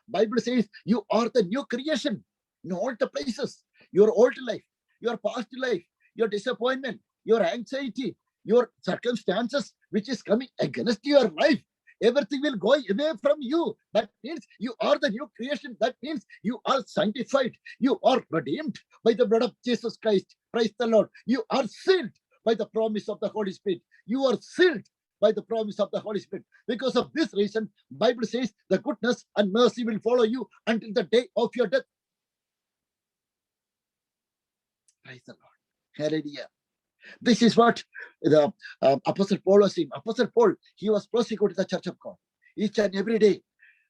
Bible says you are the new creation in all the places. Your old life, your past life, your disappointment, your anxiety, your circumstances which is coming against your life, everything will go away from you. That means you are the new creation. That means you are sanctified. You are redeemed by the blood of Jesus Christ. Praise the Lord. You are sealed by the promise of the Holy Spirit. You are sealed by the promise of the Holy Spirit. Because of this reason, Bible says the goodness and mercy will follow you until the day of your death. Praise the Lord. Hallelujah. This is what the Apostle Paul was saying. Apostle Paul, he was persecuting the church of God each and every day.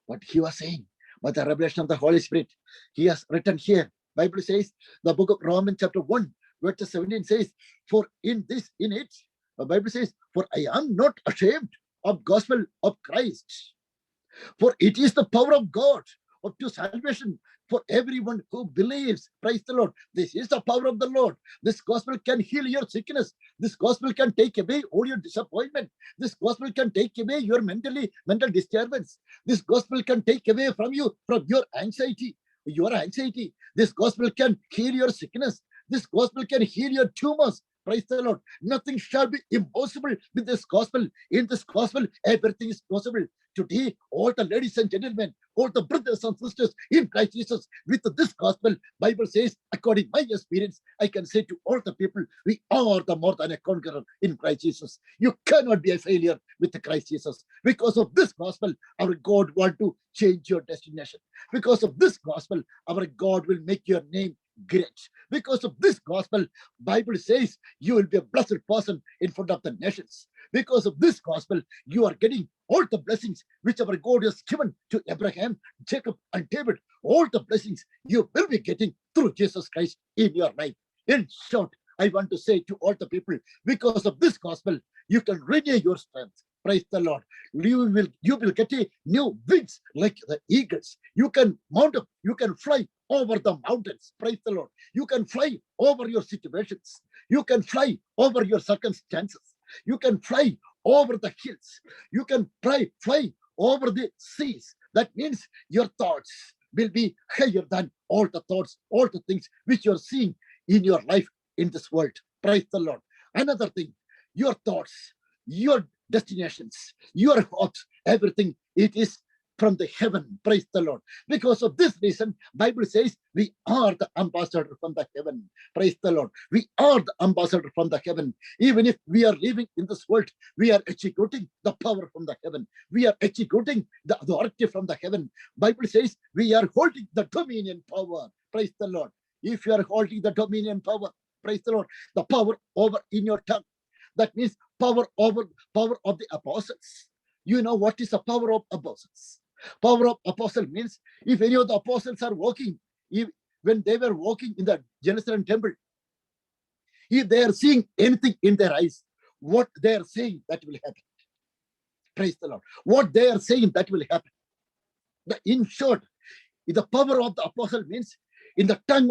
What he was saying, by the revelation of the Holy Spirit, he has written here. Bible says, the book of Romans chapter 1, verse 17 says, for in it, the Bible says, for I am not ashamed of gospel of Christ. For it is the power of God up to salvation for everyone who believes. Praise the Lord. This is the power of the Lord. This gospel can heal your sickness. This gospel can take away all your disappointment. This gospel can take away your mental disturbance. This gospel can take away from you, from your anxiety. This gospel can heal your sickness. This gospel can heal your tumors. Praise the Lord. Nothing shall be impossible with this gospel. In this gospel, everything is possible. Today, all the ladies and gentlemen, all the brothers and sisters in Christ Jesus, with this gospel, Bible says, according to my experience, I can say to all the people, we are the more than a conqueror in Christ Jesus. You cannot be a failure with the Christ Jesus. Because of this gospel, our God want to change your destination. Because of this gospel, our God will make your name great. Because of this gospel, Bible says you will be a blessed person in front of the nations. Because of this gospel, you are getting all the blessings which our God has given to Abraham, Jacob, and David. All the blessings you will be getting through Jesus Christ in your life. In short, I want to say to all the people, because of this gospel, you can renew your strength. Praise the Lord. You will get a new wings like the eagles. You can mount up. You can fly over the mountains. Praise the Lord. You can fly over your situations. You can fly over your circumstances. You can fly over the hills. You can fly over the seas. That means your thoughts will be higher than all the thoughts, all the things which you're seeing in your life in this world. Praise the Lord. Another thing, your thoughts, destinations, your hopes, everything, it is from the heaven. Praise the Lord. Because of this reason, Bible says we are the ambassador from the heaven. Praise the Lord. We are the ambassador from the heaven. Even if we are living in this world, we are executing the power from the heaven. We are executing the authority from the heaven. Bible says we are holding the dominion power. Praise the Lord. If you are holding the dominion power, praise the Lord, the power over in your tongue. That means power of the apostles. You know what is the power of apostles? Power of apostle means if any of the apostles are walking, when they were walking in the Jerusalem temple, if they are seeing anything in their eyes, what they are saying, that will happen. Praise the Lord. What they are saying, that will happen. In short, the power of the apostle means in the tongue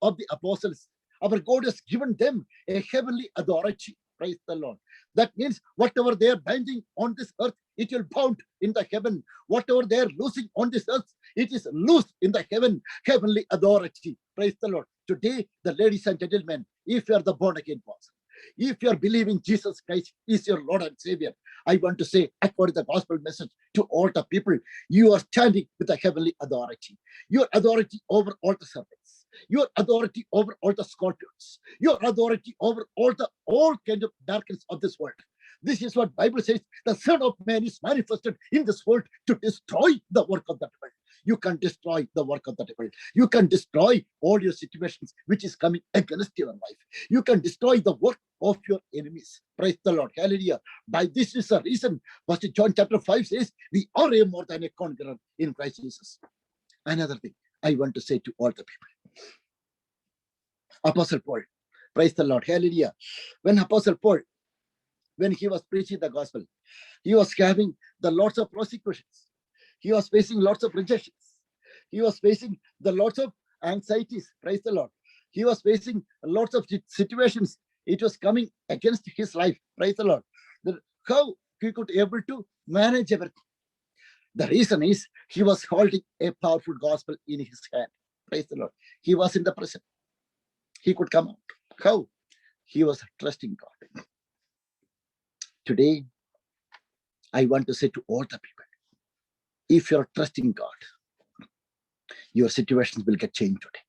of the apostles, our God has given them a heavenly authority. Praise the Lord. That means whatever they are binding on this earth, it will bound in the heaven. Whatever they are losing on this earth, it is loosed in the heaven, heavenly authority. Praise the Lord. Today, the ladies and gentlemen, if you are the born again person, if you are believing Jesus Christ is your Lord and Savior, I want to say, according to the gospel message to all the people, you are standing with a heavenly authority. Your authority over all the serpents, your authority over all the scorpions, your authority over all kind of darkness of this world. This is what Bible says. The Son of Man is manifested in this world to destroy the work of that world. You can destroy the work of the devil. You can destroy all your situations which is coming against your life. You can destroy the work of your enemies. Praise the Lord. Hallelujah. By this is the reason, Pastor John chapter 5 says, we are a more than a conqueror in Christ Jesus. Another thing I want to say to all the people. Apostle Paul. Praise the Lord. Hallelujah. When Apostle Paul, when he was preaching the gospel, he was having the lots of persecutions. He was facing lots of rejections. He was facing the lots of anxieties. Praise the Lord. He was facing lots of situations. It was coming against his life. Praise the Lord. How he could able to manage everything? The reason is he was holding a powerful gospel in his hand. Praise the Lord. He was in the prison. He could come out. How? He was trusting God. Today, I want to say to all the people, if you're trusting God, your situations will get changed today.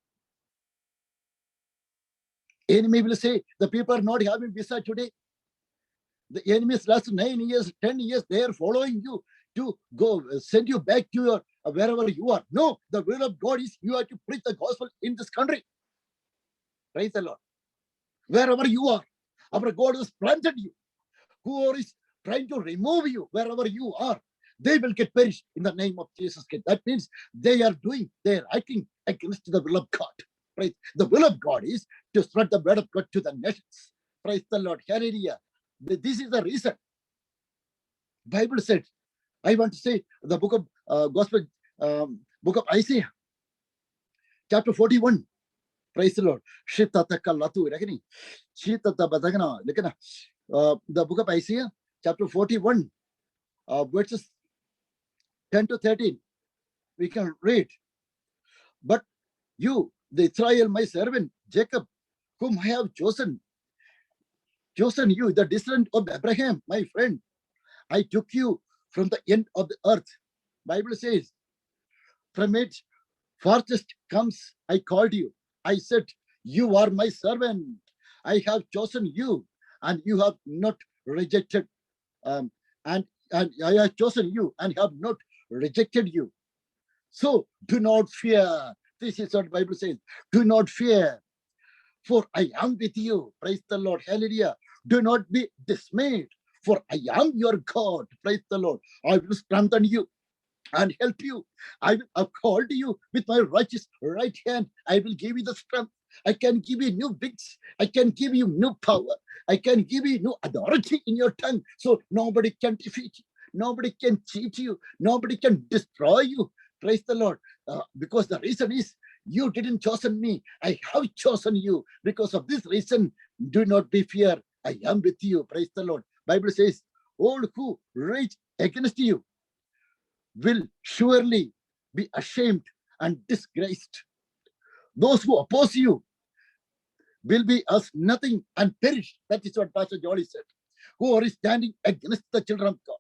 Enemy will say, the people are not having visa today. The enemies last 9 years, 10 years, they are following you to go send you back to your wherever you are. No, the will of God is you have to preach the gospel in this country. Praise the Lord. Wherever you are, our God has planted you. Whoever is trying to remove you, wherever you are, they will get perished in the name of Jesus Christ. That means they are acting against the will of God. Right? The will of God is to spread the word of God to the nations. Praise the Lord. Hallelujah. This is the reason. Bible said, I want to say the book of Gospel, book of Isaiah, chapter 41. Praise the Lord. The book of Isaiah, chapter 41, verses 10 to 13. We can read. But you, the Israel, my servant, Jacob, whom I have chosen you, the descendant of Abraham, my friend. I took you from the end of the earth. Bible says, from its farthest comes, I called you. I said, you are my servant. I have chosen you, and you have not rejected. And I have chosen you and have not rejected you. So do not fear. This is what the Bible says. Do not fear, for I am with you. Praise the Lord. Hallelujah. Do not be dismayed, for I am your God. Praise the Lord. I will strengthen you and help you. I will uphold you with my righteous right hand. I will give you the strength. I can give you new wings. I can give you new power. I can give you new authority in your tongue. So nobody can defeat you. Nobody can cheat you. Nobody can destroy you. Praise the Lord. Because the reason is you didn't chosen me. I have chosen you. Because of this reason, do not be fear. I am with you. Praise the Lord. Bible says, all who rage against you will surely be ashamed and disgraced. Those who oppose you will be as nothing and perish. That is what Pastor Jolly said. who are standing against the children of God,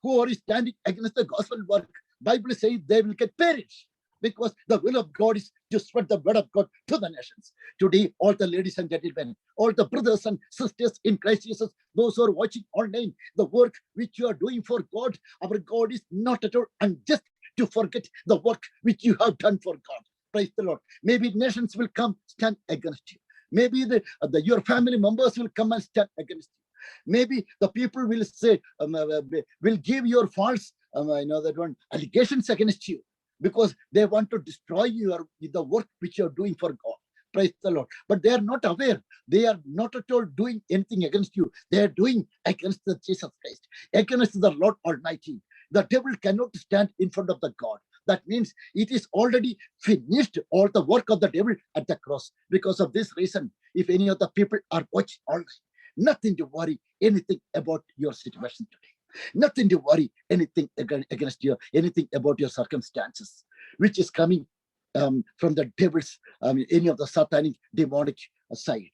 who are standing against the gospel work, Bible says they will get perished, because the will of God is to spread the word of God to the nations. Today, all the ladies and gentlemen, all the brothers and sisters in Christ Jesus, those who are watching online, the work which you are doing for God, our God is not at all unjust to forget the work which you have done for God. Praise the Lord. Maybe nations will come stand against you. Maybe your family members will come and stand against you. Maybe the people will say, will give your false, allegations against you, because they want to destroy the work which you are doing for God. Praise the Lord. But they are not aware. They are not at all doing anything against you. They are doing against the Jesus Christ, against the Lord Almighty. The devil cannot stand in front of the God. That means it is already finished, all the work of the devil at the cross. Because of this reason, if any of the people are watching online, nothing to worry anything about your situation today. Nothing to worry anything against you, anything about your circumstances, which is coming from the devil's, any of the satanic, demonic side.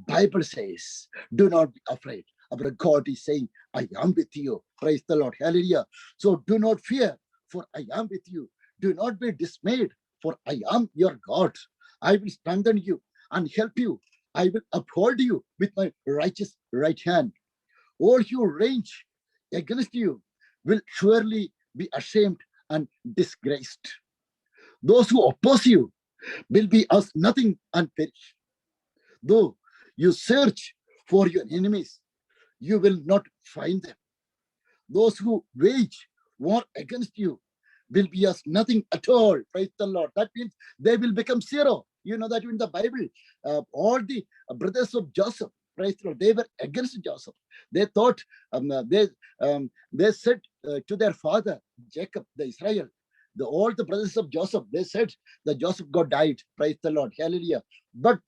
Bible says, do not be afraid. Our God is saying, I am with you. Praise the Lord. Hallelujah. So do not fear, for I am with you. Do not be dismayed, for I am your God. I will strengthen you and help you. I will uphold you with my righteous right hand. All who range against you will surely be ashamed and disgraced. Those who oppose you will be as nothing and perish. Though you search for your enemies, you will not find them. Those who wage war against you will be as nothing at all. Praise the Lord. That means they will become zero. You know that in the Bible, all the brothers of Joseph, praise the Lord, they were against Joseph. They thought, they said to their father, Jacob, the Israel, all the brothers of Joseph, they said that Joseph got died. Praise the Lord. Hallelujah. But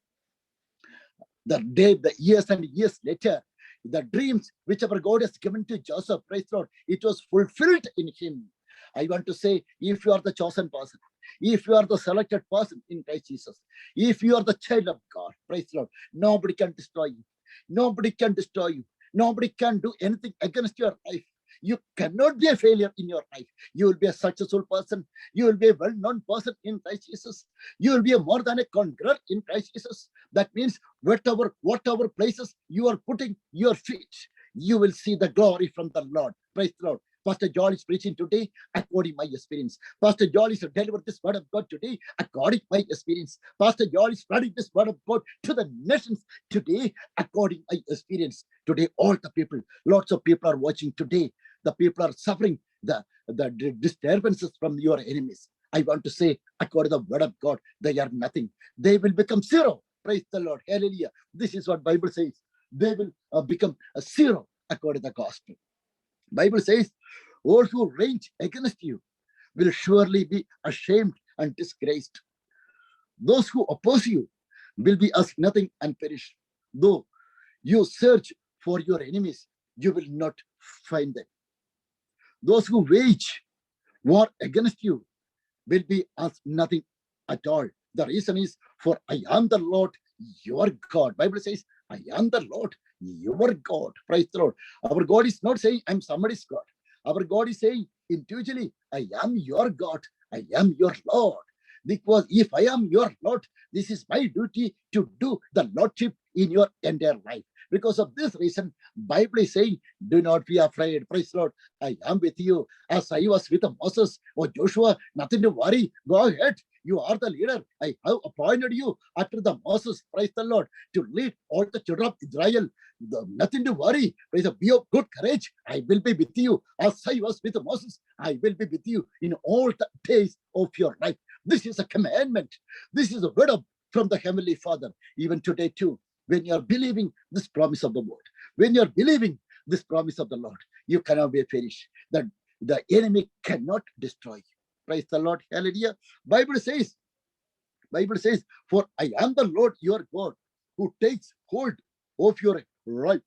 the years and years later, the dreams which our God has given to Joseph, praise the Lord, it was fulfilled in him. I want to say, if you are the chosen person, if you are the selected person in Christ Jesus, if you are the child of God, praise the Lord, nobody can destroy you. Nobody can destroy you. Nobody can do anything against your life. You cannot be a failure in your life. You will be a successful person. You will be a well-known person in Christ Jesus. You will be a more than a conqueror in Christ Jesus. That means whatever places you are putting your feet, you will see the glory from the Lord. Praise the Lord. Pastor Joel is preaching today according to my experience. Pastor Joel is to deliver this word of God today according to my experience. Pastor Joel is spreading this word of God to the nations today according to my experience. Today, all the people, lots of people are watching today. The people are suffering the disturbances from your enemies. I want to say, according to the word of God, they are nothing. They will become zero. Praise the Lord. Hallelujah. This is what Bible says. They will become a zero according to the gospel. Bible says, all who range against you will surely be ashamed and disgraced. Those who oppose you will be as nothing and perish. Though you search for your enemies, you will not find them. Those who wage war against you will be as nothing at all. The reason is, for I am the Lord, your God. Bible says, I am the Lord, your God. Praise the Lord. Our God is not saying, I'm somebody's God. Our God is saying, individually, I am your God. I am your Lord. Because if I am your Lord, this is my duty to do the Lordship in your entire life. Because of this reason, Bible is saying, do not be afraid. Praise the Lord. I am with you. As I was with Moses or Joshua, nothing to worry. Go ahead. You are the leader. I have appointed you after the Moses, praise the Lord, to lead all the children of Israel. Nothing to worry. Praise, be of good courage. I will be with you. As I was with Moses, I will be with you in all the days of your life. This is a commandment. This is a word from the Heavenly Father. Even today too, when you are believing this promise of the Lord, when you are believing this promise of the Lord, you cannot be perished. That the enemy cannot destroy you. Praise the Lord. Hallelujah. Bible says, for I am the Lord your God, who takes hold of your right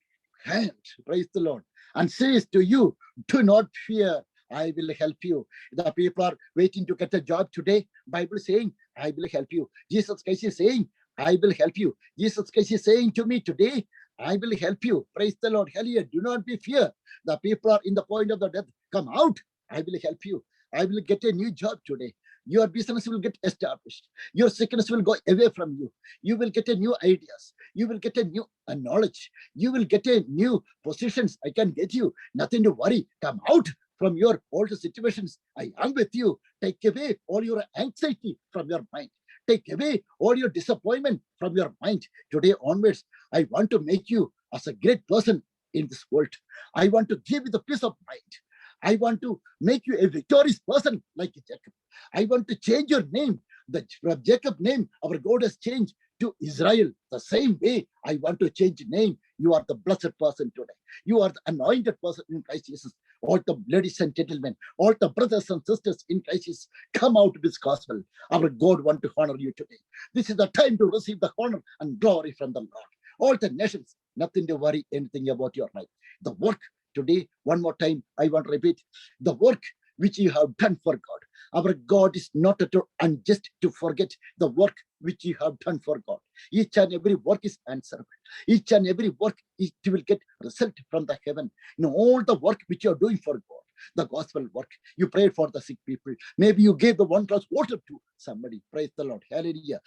hand. Praise the Lord. And says to you, do not fear. I will help you. The people are waiting to get a job today. Bible saying, I will help you. Jesus Christ is saying, I will help you. Jesus Christ is saying to me today, I will help you. Praise the Lord. Hallelujah. Do not be fear. The people are in the point of the death. Come out. I will help you. I will get a new job today. Your business will get established. Your sickness will go away from you. You will get a new ideas. You will get a new knowledge. You will get a new positions. I can get you. Nothing to worry. Come out from your old situations. I am with you. Take away all your anxiety from your mind. Take away all your disappointment from your mind. Today onwards, I want to make you as a great person in this world. I want to give you the peace of mind. I want to make you a victorious person like Jacob. I want to change your name. From Jacob name, our God has changed to Israel. The same way, I want to change name. You are the blessed person today. You are the anointed person in Christ Jesus. All the ladies and gentlemen, all the brothers and sisters in Christ Jesus, come out of this gospel. Our God want to honor you today. This is the time to receive the honor and glory from the Lord. All the nations, nothing to worry anything about your life. The work today, one more time, I want to repeat, the work which you have done for God. Our God is not at all unjust to forget the work which you have done for God. Each and every work is answerable. Each and every work, it will get result from the heaven. All the work which you are doing for God, the gospel work. You prayed for the sick people. Maybe you gave the 1 glass water to somebody. Praise the Lord. Hallelujah.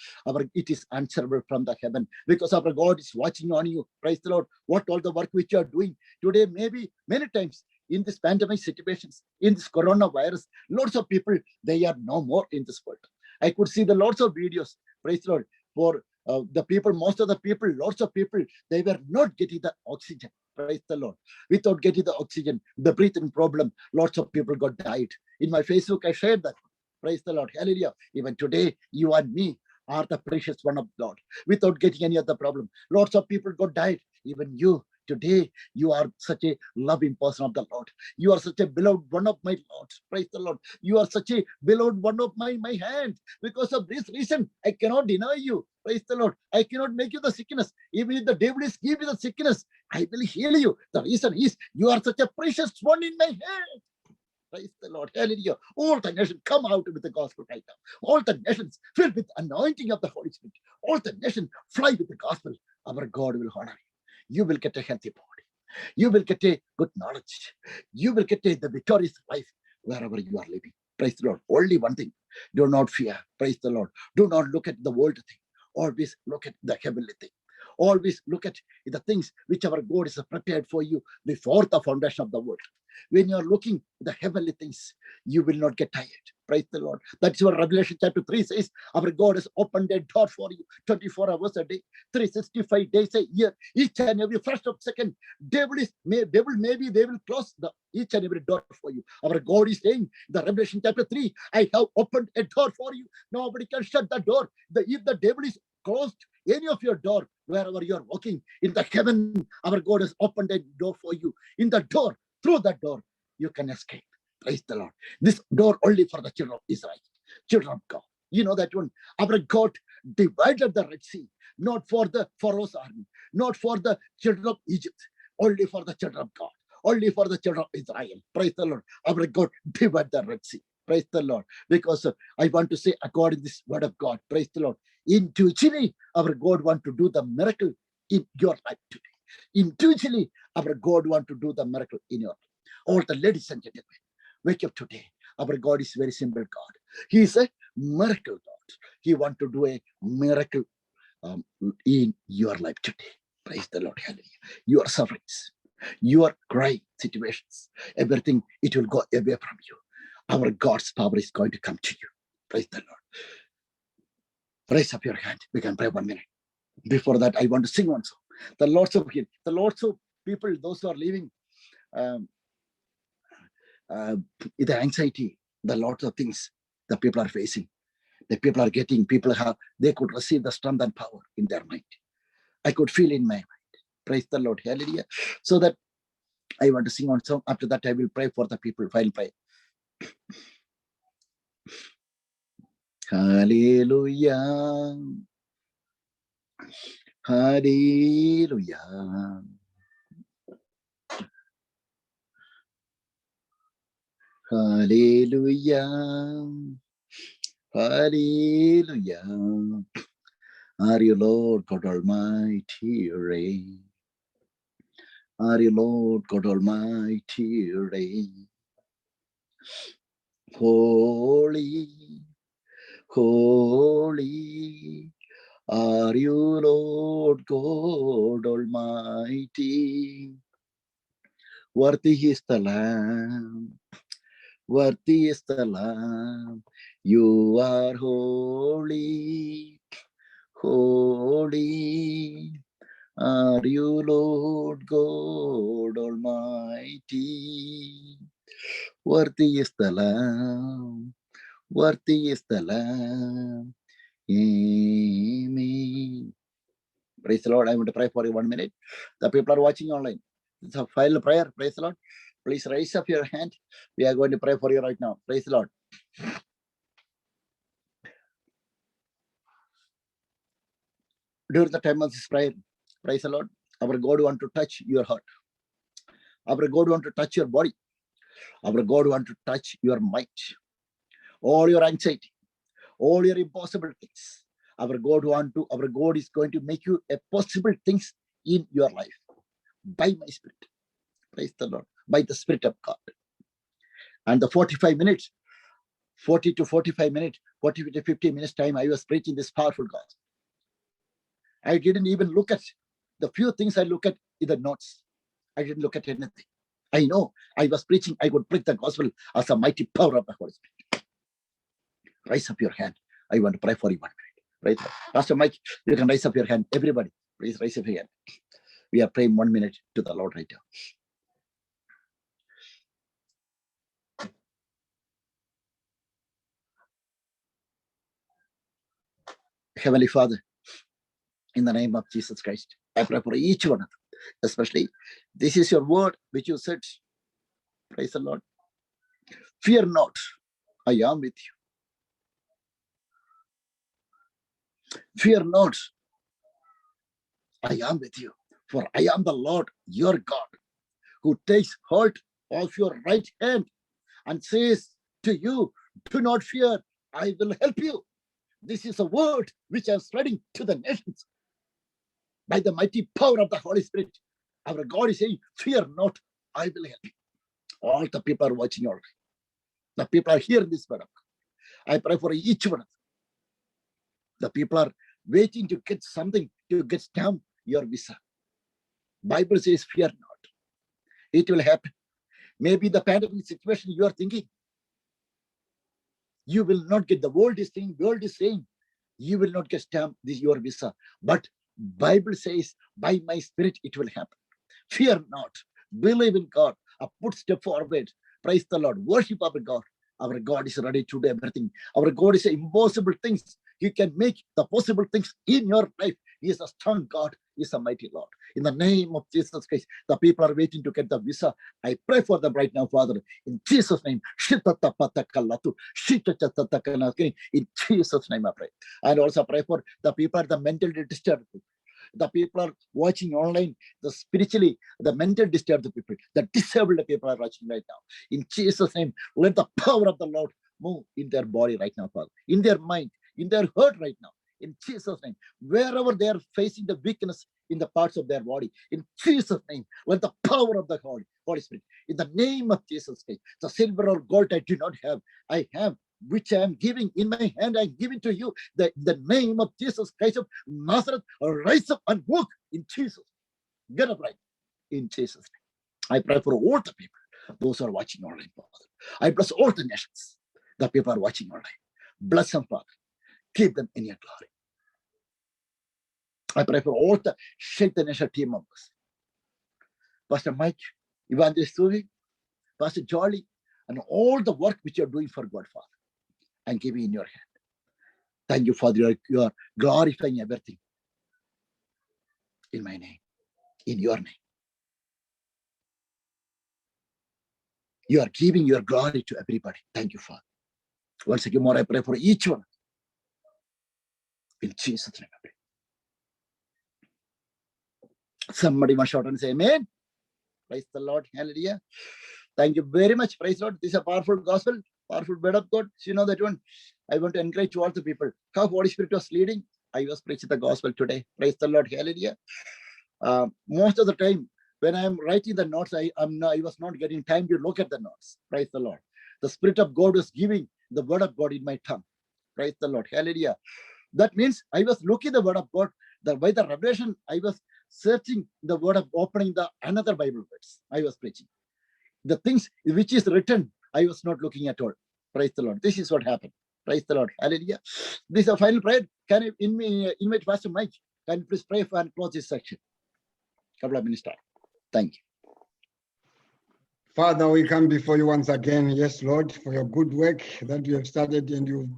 It is answerable from the heaven because our God is watching on you. Praise the Lord. What all the work which you are doing today, maybe many times in this pandemic situations, in this coronavirus, lots of people, they are no more in this world. I could see the lots of videos. Praise the Lord. For the people, most of the people, lots of people, they were not getting the oxygen. Praise the Lord. Without getting the oxygen, the breathing problem, lots of people got died. In my Facebook, I shared that. Praise the Lord. Hallelujah. Even today, you and me are the precious one of God. Without getting any other problem, lots of people got died. Even you. Today, you are such a loving person of the Lord. You are such a beloved one of my Lord. Praise the Lord. You are such a beloved one of my hand. Because of this reason, I cannot deny you. Praise the Lord. I cannot make you the sickness. Even if the devil is giving you the sickness, I will heal you. The reason is you are such a precious one in my hand. Praise the Lord. Hallelujah. All the nations come out with the gospel right now. All the nations filled with anointing of the Holy Spirit. All the nations fly with the gospel. Our God will honor you. You will get a healthy body. You will get a good knowledge. You will get the victorious life wherever you are living. Praise the Lord. Only one thing. Do not fear. Praise the Lord. Do not look at the world thing. Always look at the heavenly thing. Always look at the things which our God is prepared for you before the foundation of the world. When you are looking at the heavenly things, you will not get tired. Praise the Lord. That's what Revelation chapter 3 says. Our God has opened a door for you 24 hours a day, 365 days a year. Each and every first of second, maybe they will close each and every door for you. Our God is saying, the Revelation chapter 3, I have opened a door for you. Nobody can shut the door. If the devil is closed any of your door, wherever you are walking, in the heaven, our God has opened a door for you. In the door, through that door, you can escape. Praise the Lord. This door only for the children of Israel, children of God. You know that one. Our God divided the Red Sea, not for the Pharaoh's army, not for the children of Egypt, only for the children of God, only for the children of Israel. Praise the Lord. Our God divided the Red Sea. Praise the Lord. Because I want to say, according to this word of God, praise the Lord, individually, our God want to do the miracle in your life today. Individually, our God want to do the miracle in your life. All the ladies and gentlemen, wake up today. Our God is very simple God. He is a miracle God. He want to do a miracle in your life today. Praise the Lord. Hallelujah. Your sufferings, your crying situations, everything, it will go away from you. Our God's power is going to come to you. Praise the Lord. Raise up your hand. We can pray 1 minute. Before that, I want to sing one song. The Lord's of people, those who are living the anxiety, the lots of things the people are facing. The people are getting, they could receive the strength and power in their mind. I could feel in my mind. Praise the Lord. Hallelujah. So that I want to sing one song. After that, I will pray for the people. I'll pray. Hallelujah. Hallelujah. Hallelujah. Hallelujah. Are you Lord God Almighty reign? are you, Lord God Almighty, reign. Holy, holy are you, Lord God Almighty. Worthy is the Lamb, worthy is the Lamb. You are holy, holy are you, Lord God Almighty. Worthy is the Lamb, worthy is the Lamb. Amen. Praise the Lord. I want to pray for you 1 minute. The people are watching online. It's a final prayer. Praise the Lord. Please raise up your hand. We are going to pray for you right now. Praise the Lord. During the time of this prayer, praise the Lord, our God want to touch your heart. Our God want to touch your body. Our God want to touch your mind. All your anxiety, all your impossible things. Our God is going to make you a possible things in your life by my spirit. Praise the Lord. By the Spirit of God. And the 45 minutes, 40 to 45 minutes, 40 to 50 minutes time, I was preaching this powerful gospel. I didn't even look at the few things I look at in the notes. I didn't look at anything. I know I was preaching, I would preach the gospel as a mighty power of the Holy Spirit. Raise up your hand. I want to pray for you 1 minute. Right? Pastor Mike, you can raise up your hand. Everybody, please raise up your hand. We are praying 1 minute to the Lord right now. Heavenly Father, in the name of Jesus Christ, I pray for each one of them, especially this is your word which you said. Praise the Lord. Fear not, I am with you. Fear not, I am with you. For I am the Lord, your God, who takes hold of your right hand and says to you, do not fear, I will help you. This is a word which I am spreading to the nations. By the mighty power of the Holy Spirit, our God is saying, fear not, I will help you. All the people are watching already. The people are hearing this word of God. I pray for each one of them. The people are waiting to get something, to get stamp your visa. Bible says, fear not. It will happen. Maybe the pandemic situation you are thinking, you will not get, the world is saying, you will not get stamp this your visa. But Bible says, by my spirit, it will happen. Fear not. Believe in God. Put step forward. Praise the Lord. Worship our God. Our God is ready to do everything. Our God is impossible things. He can make the possible things in your life. He is a strong God. He is a mighty Lord. In the name of Jesus Christ, the people are waiting to get the visa. I pray for them right now, Father. In Jesus' name. In Jesus' name I pray. And also pray for the people at the mentally disturbed people. The people are watching online, the spiritually, the mental disturbed people, the disabled people are watching right now. In Jesus' name, let the power of the Lord move in their body right now, Father, in their mind, in their heart right now. In Jesus' name, wherever they are facing the weakness in the parts of their body, in Jesus' name, let the power of the Holy Spirit, in the name of Jesus Christ, the silver or gold I do not have, I have, which I am giving in my hand, I give it to you. The name of Jesus Christ of Nazareth, rise up and walk in Jesus. Get up right in Jesus' name. I pray for all the people, those who are watching online, Father. I bless all the nations, the people are watching online. Bless them, Father. Keep them in your glory. I pray for all the Shake the Nation team members. Pastor Mike, Evangelist Suvi, Pastor Jolly, and all the work which you are doing for God, Father, and give it in your hand. Thank you, Father. You are glorifying everything in my name, in your name. You are giving your glory to everybody. Thank you, Father. Once again, more I pray for each one. In Jesus' name, I pray. Somebody must shout and say, Amen. Praise the Lord. Hallelujah. Thank you very much. Praise the Lord. This is a powerful gospel, powerful word of God. So you know that one. I want to encourage all the people. How Holy Spirit was leading, I was preaching the gospel today. Praise the Lord. Hallelujah. Most of the time, when I am writing the notes, I was not getting time to look at the notes. Praise the Lord. The Spirit of God was giving the word of God in my tongue. Praise the Lord. Hallelujah. That means I was looking the word of God. By the revelation, I was searching the word of opening the another Bible verse. I was preaching. The things which is written, I was not looking at all. Praise the Lord. This is what happened. Praise the Lord. Hallelujah. This is a final prayer. Can you invite Pastor Mike? Can you please pray for and close this section? Couple of minutes time. Thank you. Father, we come before you once again. Yes, Lord, for your good work that you have started and you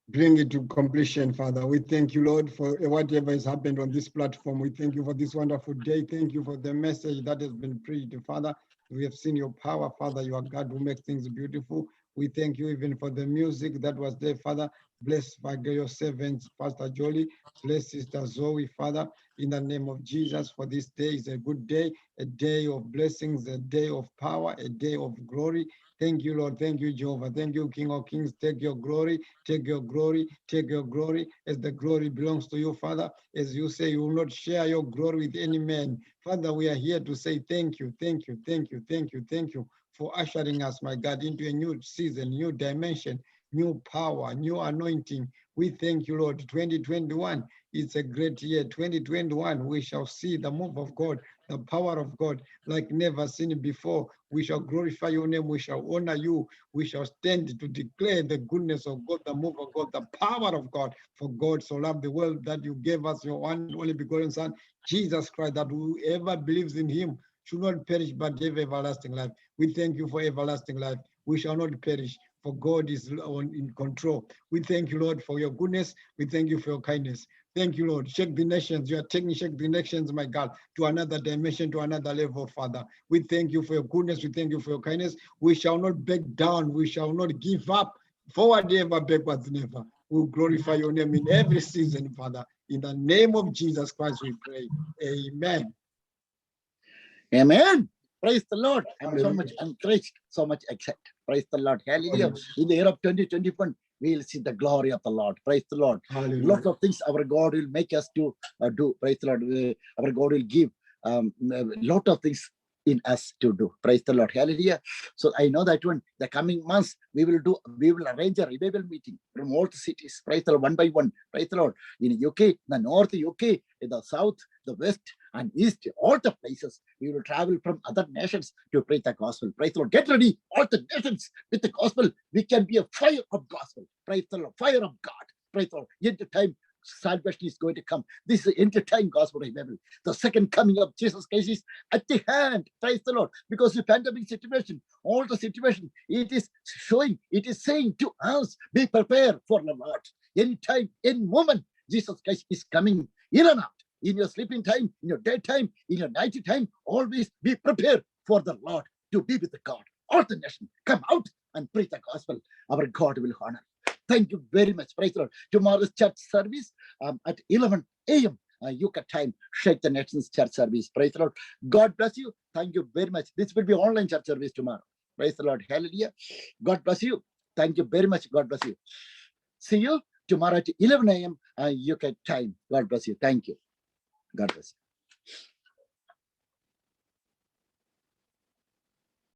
bring it to completion, Father. We thank you, Lord, for whatever has happened on this platform. We thank you for this wonderful day. Thank you for the message that has been preached, Father. We have seen your power, Father. You are God who makes things beautiful. We thank you even for the music that was there, Father. Bless by your servants, Pastor Jolie. Bless Sister Zoe, Father, in the name of Jesus. For this day is a good day, a day of blessings, a day of power, a day of glory. Thank you, Lord. Thank you, Jehovah. Thank you, King of Kings. Take your glory, take your glory, take your glory, as the glory belongs to you, Father. As you say, you will not share your glory with any man. Father, we are here to say thank you, thank you, thank you, thank you, thank you for ushering us, my God, into a new season, new dimension, new power, new anointing. We thank you, Lord. 2021, it's a great year. 2021, we shall see the move of God, the power of God like never seen before. We shall glorify your name. We shall honor you. We shall stand to declare the goodness of God, the move of God, the power of God. For God so loved the world that you gave us your one and only begotten Son, Jesus Christ, that whoever believes in him should not perish but have everlasting life. We thank you for everlasting life. We shall not perish, for God is in control. We thank you, Lord, for your goodness. We thank you for your kindness. Thank you, Lord. Shake the nations. You are taking shake the nations, my God, to another dimension, to another level, Father. We thank you for your goodness. We thank you for your kindness. We shall not back down. We shall not give up. Forward ever, backwards never. We'll glorify your name in every season, Father. In the name of Jesus Christ, we pray. Amen. Amen. Praise the Lord. I'm so much encouraged, so much excited. Praise the Lord. Hallelujah. In the year of 2021, we will see the glory of the Lord. Praise the Lord. Lots of things our God will make us to do. Praise the Lord. Our God will give a lot of things in us to do. Praise the Lord. Hallelujah. So I know that when the coming months we will arrange a revival meeting from all the cities. Praise the Lord, one by one. Praise the Lord. In UK, the north UK, in the south, the west, and east, all the places. We will travel from other nations to preach the gospel. Praise the Lord. Get ready, all the nations, with the gospel. We can be a fire of gospel. Praise the Lord. Fire of God. Praise the Lord. At the time salvation is going to come. This is the end-time gospel revival. The second coming of Jesus Christ is at the hand. Praise the Lord. Because the pandemic situation, all the situation, it is showing, it is saying to us, be prepared for the Lord. Anytime, any moment, Jesus Christ is coming in and out. In your sleeping time, in your daytime, in your night time, always be prepared for the Lord to be with the God. All the nation, come out and preach the gospel. Our God will honor. Thank you very much. Praise the Lord. Tomorrow's church service at 11 a.m. UK time, Shake the Nations church service. Praise the Lord. God bless you. Thank you very much. This will be online church service tomorrow. Praise the Lord. Hallelujah. God bless you. Thank you very much. God bless you. See you tomorrow at 11 a.m. UK time. God bless you. Thank you. God bless you.